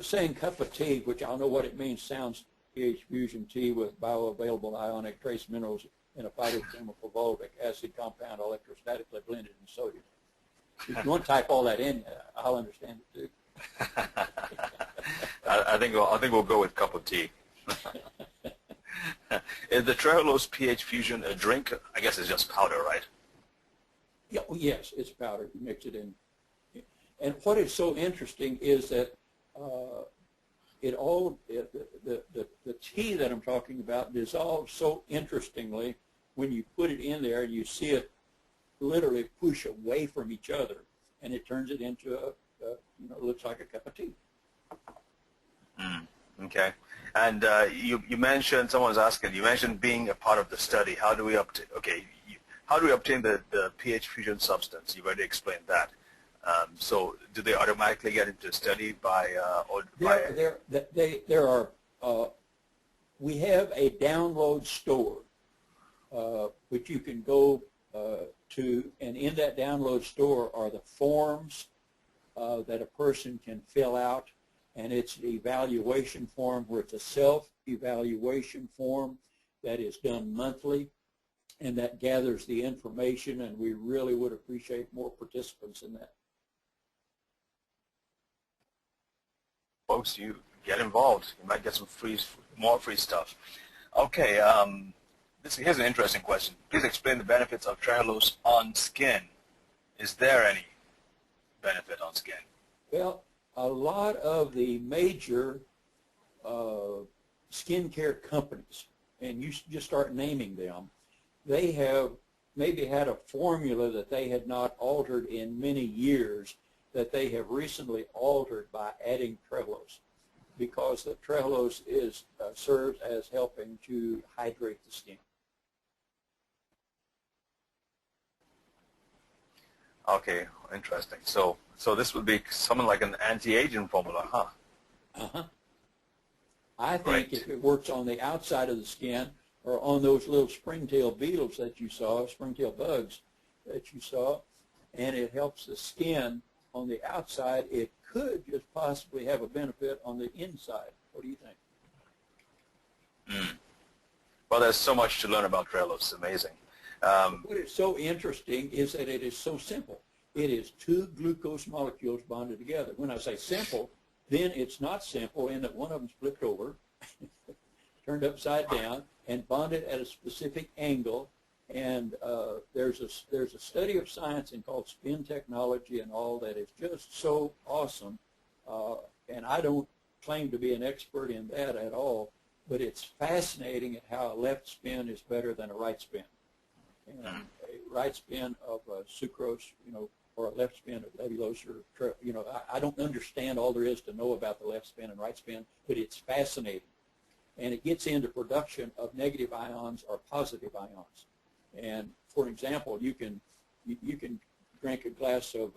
Saying cup of tea, which I don't know what it means, sounds pH fusion tea with bioavailable ionic trace minerals in a phytochemical fulvic acid compound electrostatically blended in sodium. If you want to type all that in, I'll understand it too. I think we'll go with cup of tea. Is the Trehalose pH fusion a drink? I guess it's just powder, right? Yeah, yes, it's powder. You mix it in. And what is so interesting is that the tea that I'm talking about dissolves so interestingly when you put it in there and you see it literally push away from each other, and it turns it into looks like a cup of tea. Okay. And you mentioned, someone's asking, you mentioned being a part of the study. How do we obtain? Okay, how do we obtain the pH fusion substance? You've already explained that. So do they automatically get into study by there are we have a download store which you can go to, and in that download store are the forms that a person can fill out, and it's an evaluation form where it's a self-evaluation form that is done monthly, and that gathers the information, and we really would appreciate more participants in that. Folks, you get involved. You might get some more free stuff. Okay, here's an interesting question. Please explain the benefits of Trehalose on skin. Is there any benefit on skin? Well, a lot of the major skincare companies, and you just start naming them, they have maybe had a formula that they had not altered in many years that they have recently altered by adding Trehalose, because the Trehalose serves as helping to hydrate the skin. Okay, interesting. So this would be something like an anti-aging formula, huh? Uh-huh. I think if it works on the outside of the skin or on those little springtail beetles that you saw, springtail bugs that you saw, and it helps the skin on the outside, it could just possibly have a benefit on the inside. What do you think? Well, there's so much to learn about Trehalose. It's amazing. What is so interesting is that it is so simple. It is two glucose molecules bonded together. When I say simple, then it's not simple in that one of them's flipped over, turned upside down, and bonded at a specific angle. And there's a study of science called spin technology and all that is just so awesome. And I don't claim to be an expert in that at all, but it's fascinating at how a left spin is better than a right spin. And a right spin of sucrose, or a left spin of levulose, or I don't understand all there is to know about the left spin and right spin, but it's fascinating. And it gets into production of negative ions or positive ions. And for example, you can drink a glass of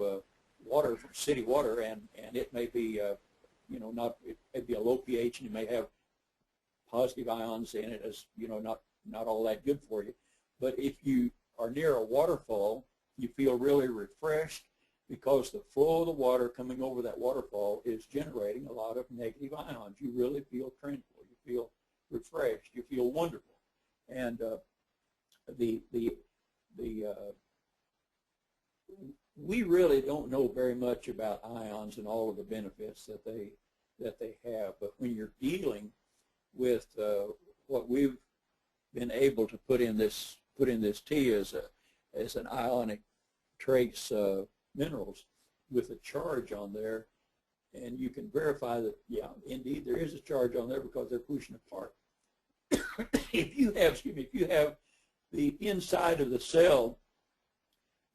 water from city water, and it may be it may be a low pH, and you may have positive ions in it as not all that good for you. But if you are near a waterfall, you feel really refreshed because the flow of the water coming over that waterfall is generating a lot of negative ions. You really feel tranquil. You feel refreshed. You feel wonderful. And we really don't know very much about ions and all of the benefits that they have. But when you're dealing with what we've been able to put in this tea as an ionic trace minerals, with a charge on there, and you can verify that, yeah, indeed there is a charge on there because they're pushing apart. If you have the inside of the cell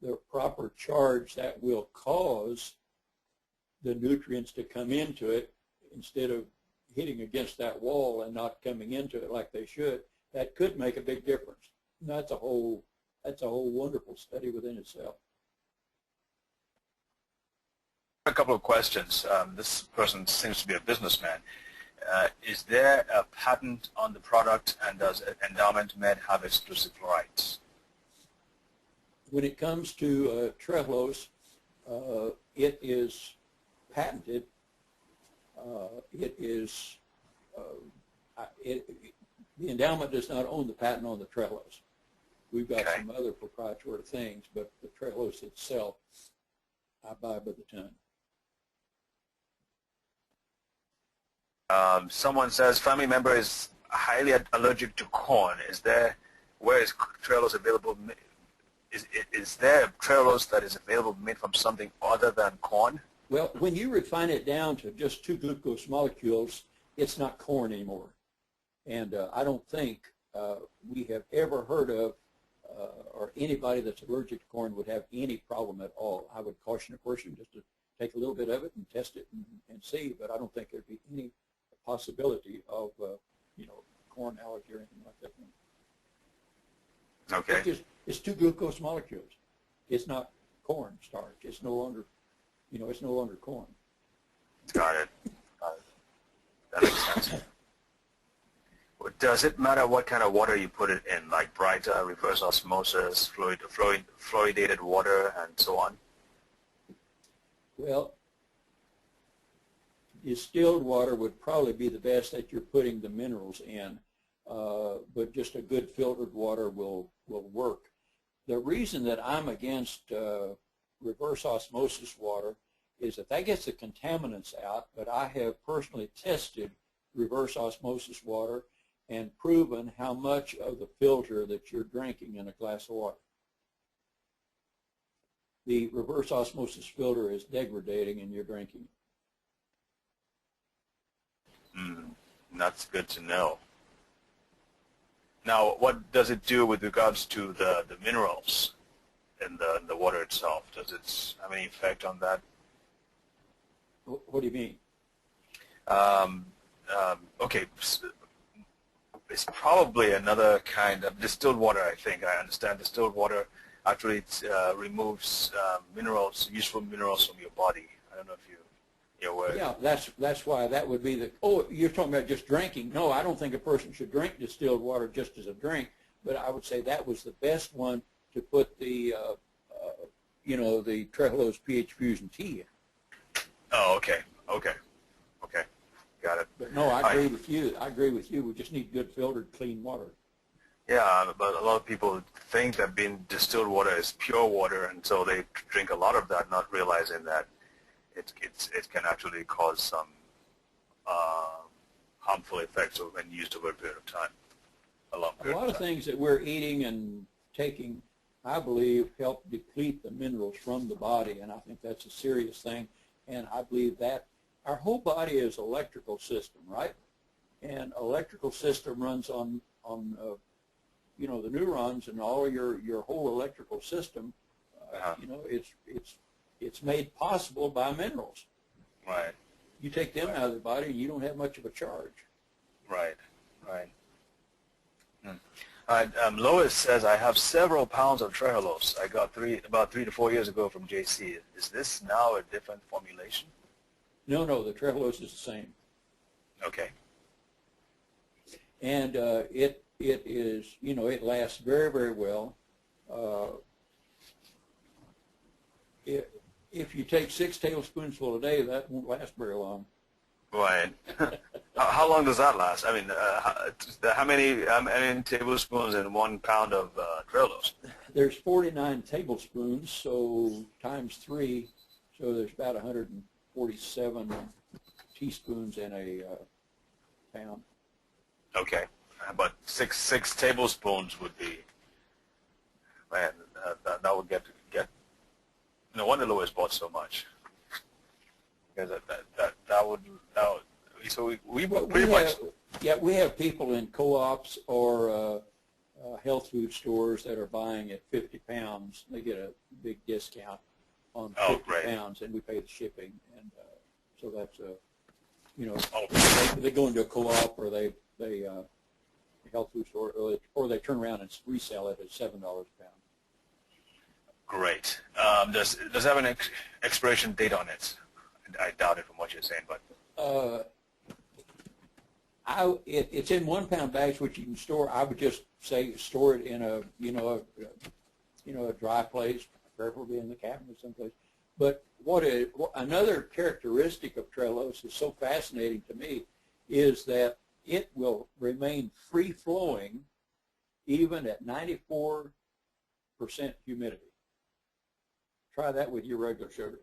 the proper charge, that will cause the nutrients to come into it instead of hitting against that wall and not coming into it like they should. That could make a big difference. And that's a whole wonderful study within itself. A couple of questions. This person seems to be a businessman. Is there a patent on the product, and does Endowment Med have exclusive rights? When it comes to Trehalose, it is patented. The endowment does not own the patent on the Trehalose. We've got some other proprietary things, but the Trehalose itself, I buy by the ton. Someone says family member is highly allergic to corn. Where is Trehalose available? Is there Trehalose that is available made from something other than corn? Well, when you refine it down to just 2 glucose molecules, it's not corn anymore. And I don't think we have ever heard of or anybody that's allergic to corn would have any problem at all. I would caution a person just to take a little bit of it and test it and see, but I don't think there'd be any possibility of corn allergy or anything like that. Okay. It's 2 glucose molecules. It's not corn starch. It's no longer, it's no longer corn. Got it. That makes sense. Does it matter what kind of water you put it in, like bright reverse osmosis, fluoridated water, and so on? Well, distilled water would probably be the best that you're putting the minerals in, but just a good filtered water will work. The reason that I'm against reverse osmosis water is that gets the contaminants out, but I have personally tested reverse osmosis water and proven how much of the filter that you're drinking in a glass of water. The reverse osmosis filter is degrading and you're drinking it. That's good to know. Now, what does it do with regards to the minerals in the water itself? Does it have any effect on that? What do you mean? Okay, it's probably another kind of distilled water, I think. I understand distilled water actually removes useful minerals from your body. I don't know if you're aware. Yeah, that's why that would be you're talking about just drinking. No, I don't think a person should drink distilled water just as a drink, but I would say that was the best one to put the, the Trehalose pH Fusion tea in. Oh, okay. Got it. But no, I agree with you. I agree with you. We just need good filtered, clean water. Yeah, but a lot of people think that being distilled water is pure water, and so they drink a lot of that, not realizing that it can actually cause some harmful effects when used over a period of time. A lot of things that we're eating and taking, I believe, help deplete the minerals from the body, and I think that's a serious thing. And I believe that our whole body is electrical system, right? And electrical system runs on the neurons and all your whole electrical system. It's made possible by minerals. Right. You take them out of the body, and you don't have much of a charge. Right. Lois says, I have several pounds of Trehalose. I got about 3 to 4 years ago from JC. Is this now a different formulation? No, the Trehalose is the same. Okay. And it is, it lasts very, very well. If you take 6 tablespoonfuls a day, that won't last very long. Right. How long does that last? I mean, how many tablespoons in 1 pound of Trehalose? There's 49 tablespoons, so times 3, so there's about 147 teaspoons in a pound. Okay, but six tablespoons would be, man, that would get. No wonder Lois bought so much. Because that would so we Well, pretty much. we have people in co-ops or health food stores that are buying at 50 pounds. They get a big discount on 50 great. pounds, and we pay the shipping. And so that's Oh, they go into a co-op or they health food store, or they turn around and resell it at $7 a pound. great. Does it have an expiration date on it? I doubt it from what you're saying, but It's in 1 pound bags, which you can store. I would just say store it in a a dry place, preferably in the cabinet someplace. But another characteristic of Trehalose is so fascinating to me is that it will remain free-flowing even at 94% humidity. Try that with your regular sugar.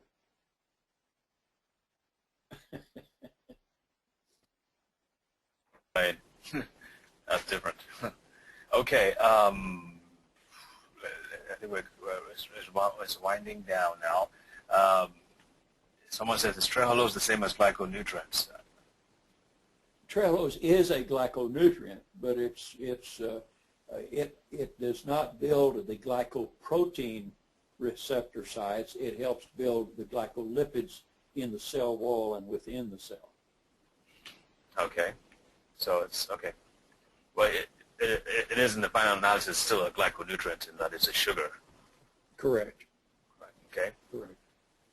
right. That's different. Okay. I think it's winding down now. Someone says, is Trehalose the same as glyconutrients? Trehalose is a glyconutrient, but it does not build the glycoprotein receptor sites. It helps build the glycolipids in the cell wall and within the cell. Okay. So it's okay. Well, it is in the final analysis still a glyconutrient in that it's a sugar. Correct. Right. Okay. Correct.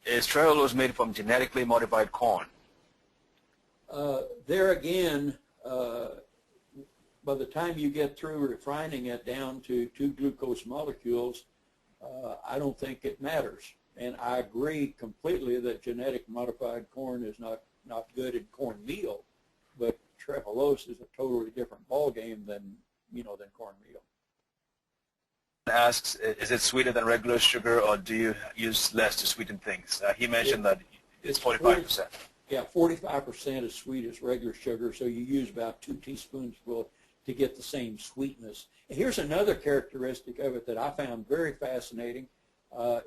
Is Trehalose made from genetically modified corn? There again, by the time you get through refining it down to 2 glucose molecules, I don't think it matters. And I agree completely that genetic modified corn is not good in cornmeal, but Trehalose is a totally different ballgame than cornmeal. Asks, is it sweeter than regular sugar, or do you use less to sweeten things? He mentioned that it's 45%. Yeah, 45% as sweet as regular sugar, so you use about 2 teaspoonsful to get the same sweetness. And here's another characteristic of it that I found very fascinating,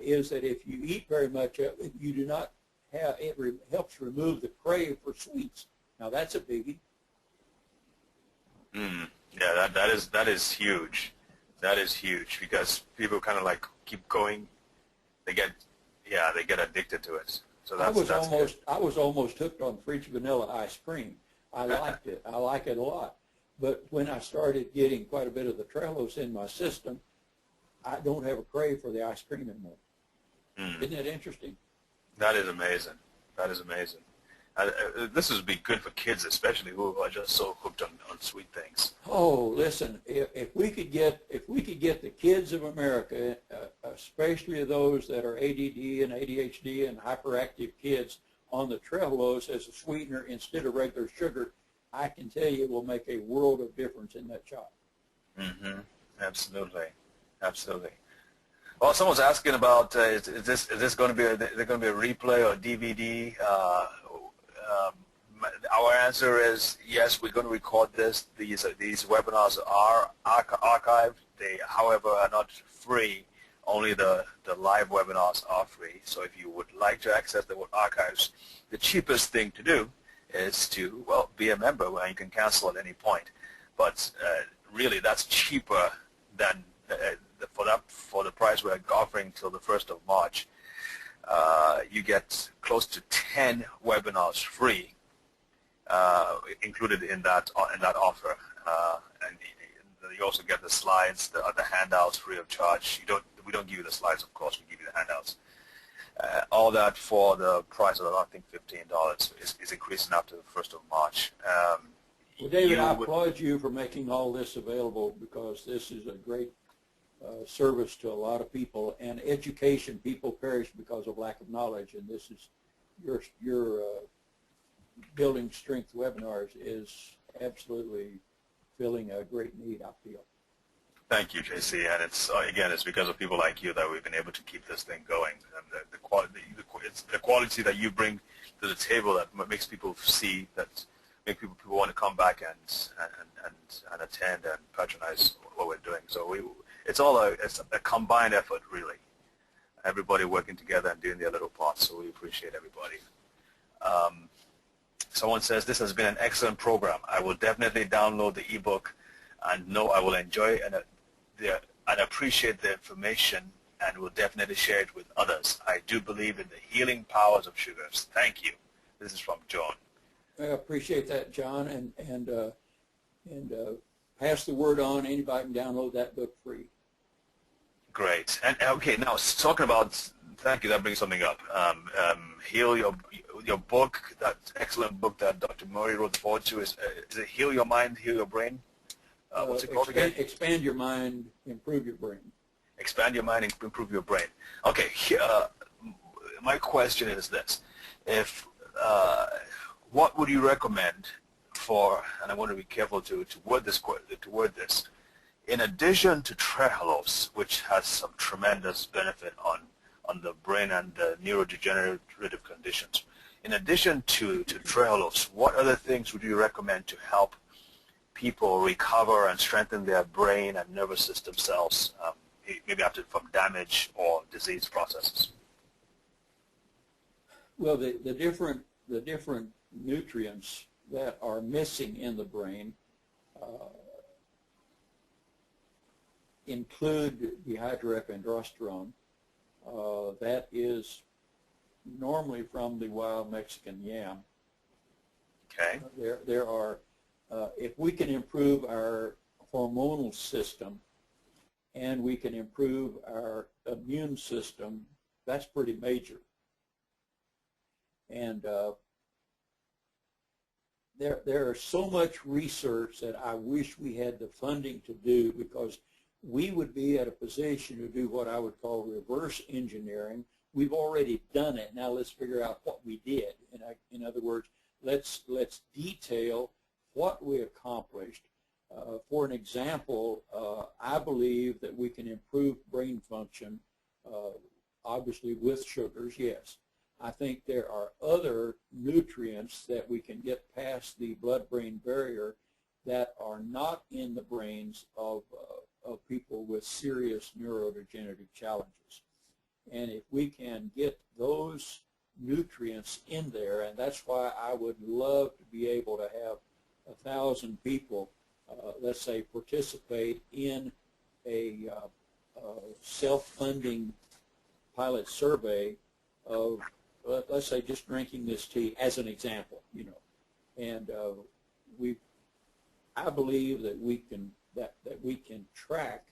is that if you eat very much of it, you do not have, helps remove the crave for sweets. Now that's a biggie. Yeah, that is huge. That is huge because people kind of like keep going. They get addicted to it. So I was almost hooked on French vanilla ice cream. I liked it. I like it a lot. But when I started getting quite a bit of the Trehalose in my system, I don't have a crave for the ice cream anymore. Isn't that interesting? That is amazing. That is amazing. This would be good for kids, especially who are just so hooked on sweet things. Oh, listen! If we could get the kids of America, especially those that are ADD and ADHD and hyperactive kids, on the Trehalose as a sweetener instead of regular sugar, I can tell you it will make a world of difference in that child. Absolutely, absolutely. Well, someone's asking about is this going to be a replay or DVD? Our answer is yes. We're going to record this. These webinars are archived. They, however, are not free. Only the live webinars are free. So if you would like to access the archives, the cheapest thing to do is to, well, be a member where you can cancel at any point. But really, that's cheaper than for the price we're offering till the 1st of March. You get close to 10 webinars free included in that offer, and you also get the slides, the handouts free of charge. We don't give you the slides, of course. We give you the handouts. All that for the price of, I think, $15. Is increasing after the 1st of March. Well, David, I applaud you for making all this available because this is a great service to a lot of people. And education, people perish because of lack of knowledge, and this is your building strength webinars is absolutely filling a great need, I feel. Thank you, JC, and it's because of people like you that we've been able to keep this thing going. And it's the quality that you bring to the table that makes people see, that make people want to come back and attend and patronize what we're doing. So it's a combined effort, really. Everybody working together and doing their little part. So we appreciate everybody. Someone says, this has been an excellent program. I will definitely download the ebook and know I will enjoy and appreciate the information and will definitely share it with others. I do believe in the healing powers of sugars. Thank you. This is from John. I appreciate that, John, and pass the word on. Anybody can download that book free. Great. And okay, now talking about, thank you, that brings something up. Heal your book, that excellent book that Dr. Murray wrote forward to, is it Heal Your Mind, Heal Your Brain? What's it called again? Expand Your Mind, Improve Your Brain. Expand Your Mind, Improve Your Brain. Okay, my question is this. What would you recommend for, and I want to be careful to word this, in addition to Trehalose, which has some tremendous benefit on the brain and the neurodegenerative conditions, in addition to Trehalose, what other things would you recommend to help people recover and strengthen their brain and nervous system cells, maybe from damage or disease processes? Well, the different nutrients that are missing in the brain include dehydroepiandrosterone. That is normally from the wild Mexican yam. Okay. There are, if we can improve our hormonal system and we can improve our immune system, that's pretty major. And there are so much research that I wish we had the funding to do, because we would be at a position to do what I would call reverse engineering. We've already done it. Now let's figure out what we did. In other words, let's detail what we accomplished. For an example, I believe that we can improve brain function, obviously with sugars, yes. I think there are other nutrients that we can get past the blood-brain barrier that are not in the brains of people with serious neurodegenerative challenges. And if we can get those nutrients in there, and that's why I would love to be able to have 1,000 people, let's say, participate in a self-funding pilot survey of, let's say, just drinking this tea as an example, and I believe that we can track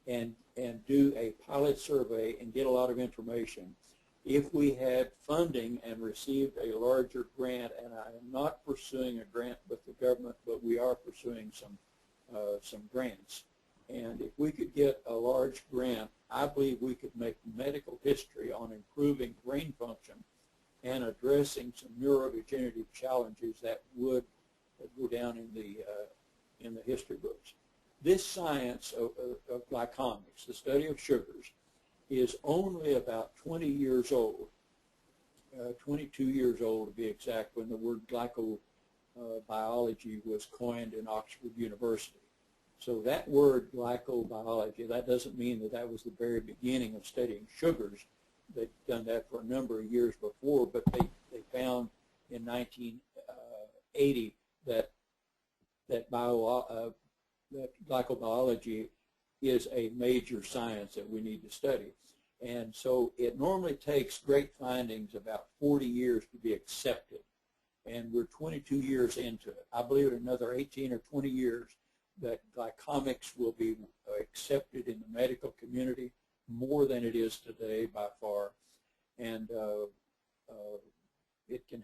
and do a pilot survey and get a lot of information. If we had funding and received a larger grant, and I am not pursuing a grant with the government, but we are pursuing some grants, and if we could get a large grant, I believe we could make medical history on improving brain function and addressing some neurodegenerative challenges that would go down in the history books. This science of glycomics, the study of sugars, is only about 20 years old, 22 years old to be exact, when the word glycobiology was coined in Oxford University. So that word glycobiology, that doesn't mean that that was the very beginning of studying sugars. They've done that for a number of years before, but they found in 1980 that glycobiology is a major science that we need to study. And so it normally takes great findings about 40 years to be accepted. And we're 22 years into it. I believe in another 18 or 20 years that glycomics will be accepted in the medical community more than it is today by far. And it can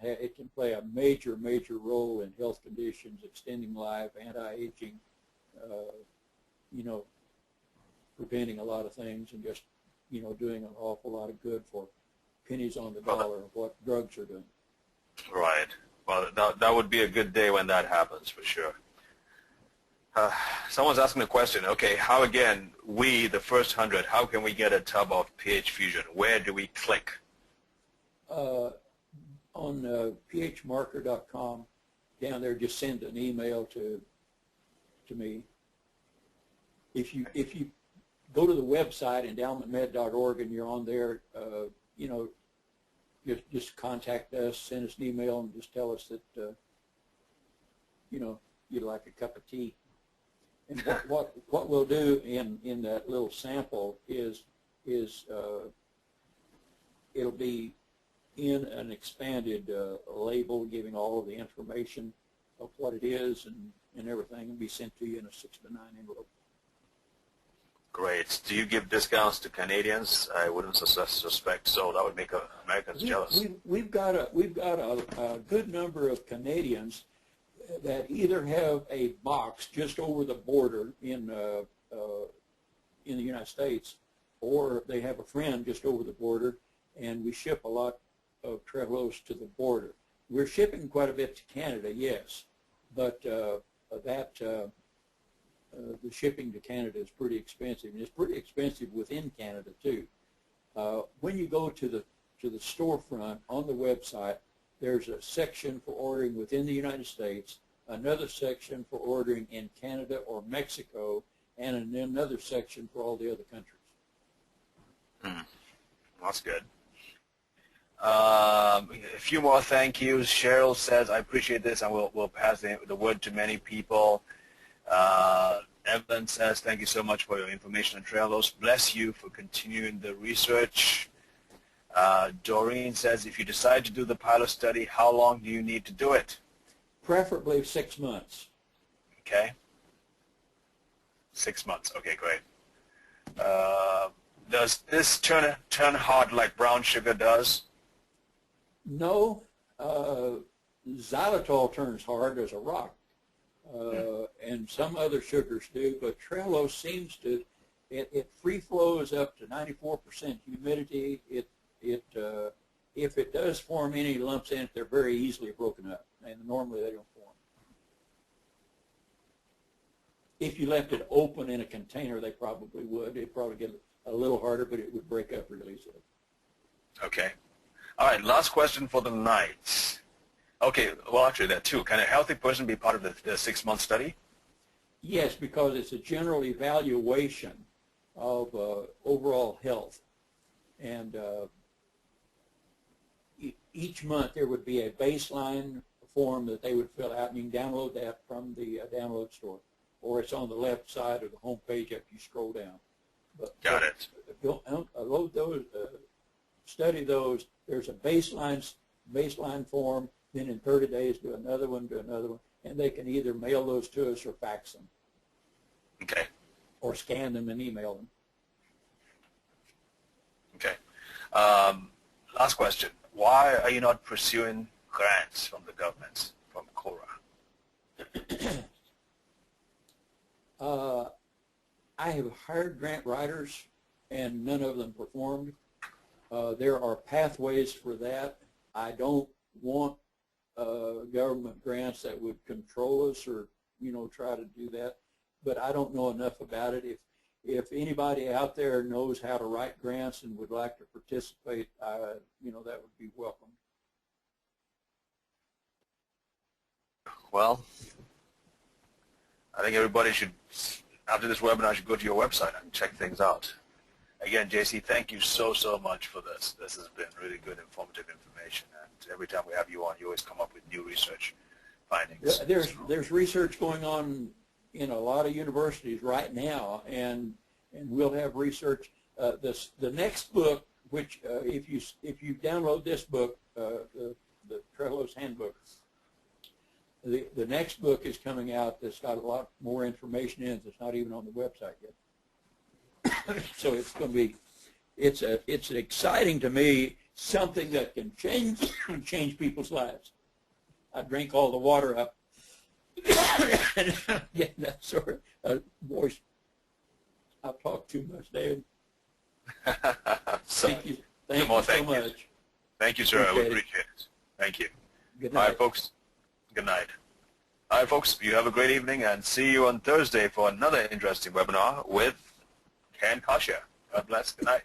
play a major role in health conditions, extending life, anti-aging, preventing a lot of things, and just doing an awful lot of good for pennies on the dollar of what drugs are doing. Right. Well, that would be a good day when that happens, for sure. Someone's asking a question. Okay, how again, the first 100, how can we get a tub of pH Fusion? Where do we click? On phmarker.com, down there, just send an email to me. If you go to the website, endowmentmed.org, and you're on there, just contact us, send us an email, and just tell us that you'd like a cup of tea. And what we'll do in that little sample is it'll be in an expanded label giving all of the information of what it is and everything, and be sent to you in a 6-to-9 envelope. Great. Do you give discounts to Canadians? I wouldn't suspect so. That would make Americans jealous. We've got a good number of Canadians that either have a box just over the border in the United States, or they have a friend just over the border, and we ship a lot of Trehalose to the border. We're shipping quite a bit to Canada, yes, but the shipping to Canada is pretty expensive, and it's pretty expensive within Canada too. When you go to the storefront on the website, there's a section for ordering within the United States, another section for ordering in Canada or Mexico, and another section for all the other countries. That's good. A few more thank yous. Cheryl says, I appreciate this, and we'll pass the word to many people. Evelyn says, thank you so much for your information on Trehalose. Bless you for continuing the research. Doreen says, if you decide to do the pilot study, how long do you need to do it? Preferably 6 months. Okay. 6 months. Okay, great. Does this turn hard like brown sugar does? No. Xylitol turns hard as a rock, and some other sugars do, but Trehalose seems to, it free flows up to 94% humidity. If it does form any lumps in it, they're very easily broken up, and normally they don't form. If you left it open in a container, they probably would. It'd probably get a little harder, but it would break up really easily. Okay. All right, last question for the night. Okay, well, actually, there are two. Can a healthy person be part of the 6-month study? Yes, because it's a general evaluation of overall health. And each month there would be a baseline form that they would fill out, and you can download that from the download store, or it's on the left side of the home page after you scroll down. Got it. Load those, study those. There's a baseline form, then in 30 days do another one, and they can either mail those to us or fax them. Okay. Or scan them and email them. Okay. Last question. Why are you not pursuing grants from the government, from CORA? I have hired grant writers, and none of them performed. There are pathways for that. I don't want government grants that would control us or, try to do that. But I don't know enough about it. If anybody out there knows how to write grants and would like to participate, that would be welcome. Well, I think everybody should, after this webinar, should go to your website and check things out. Again, JC, thank you so much for this. This has been really good, informative information. And every time we have you on, you always come up with new research findings. There's research going on in a lot of universities right now, and we'll have research. The next book, which if you download this book, the Trehalose Handbook, the next book is coming out that's got a lot more information in it that's not even on the website yet. So it's going to be, it's exciting to me, something that can change people's lives. I drink all the water up and I'm getting that sort of voice. I've talked too much, David. Thank you. Thank you so much. Thank you, sir. I would appreciate it. Thank you. Good night. All right, folks. Good night. All right, folks. You have a great evening, and see you on Thursday for another interesting webinar with Ken Kasha. God bless. Good night.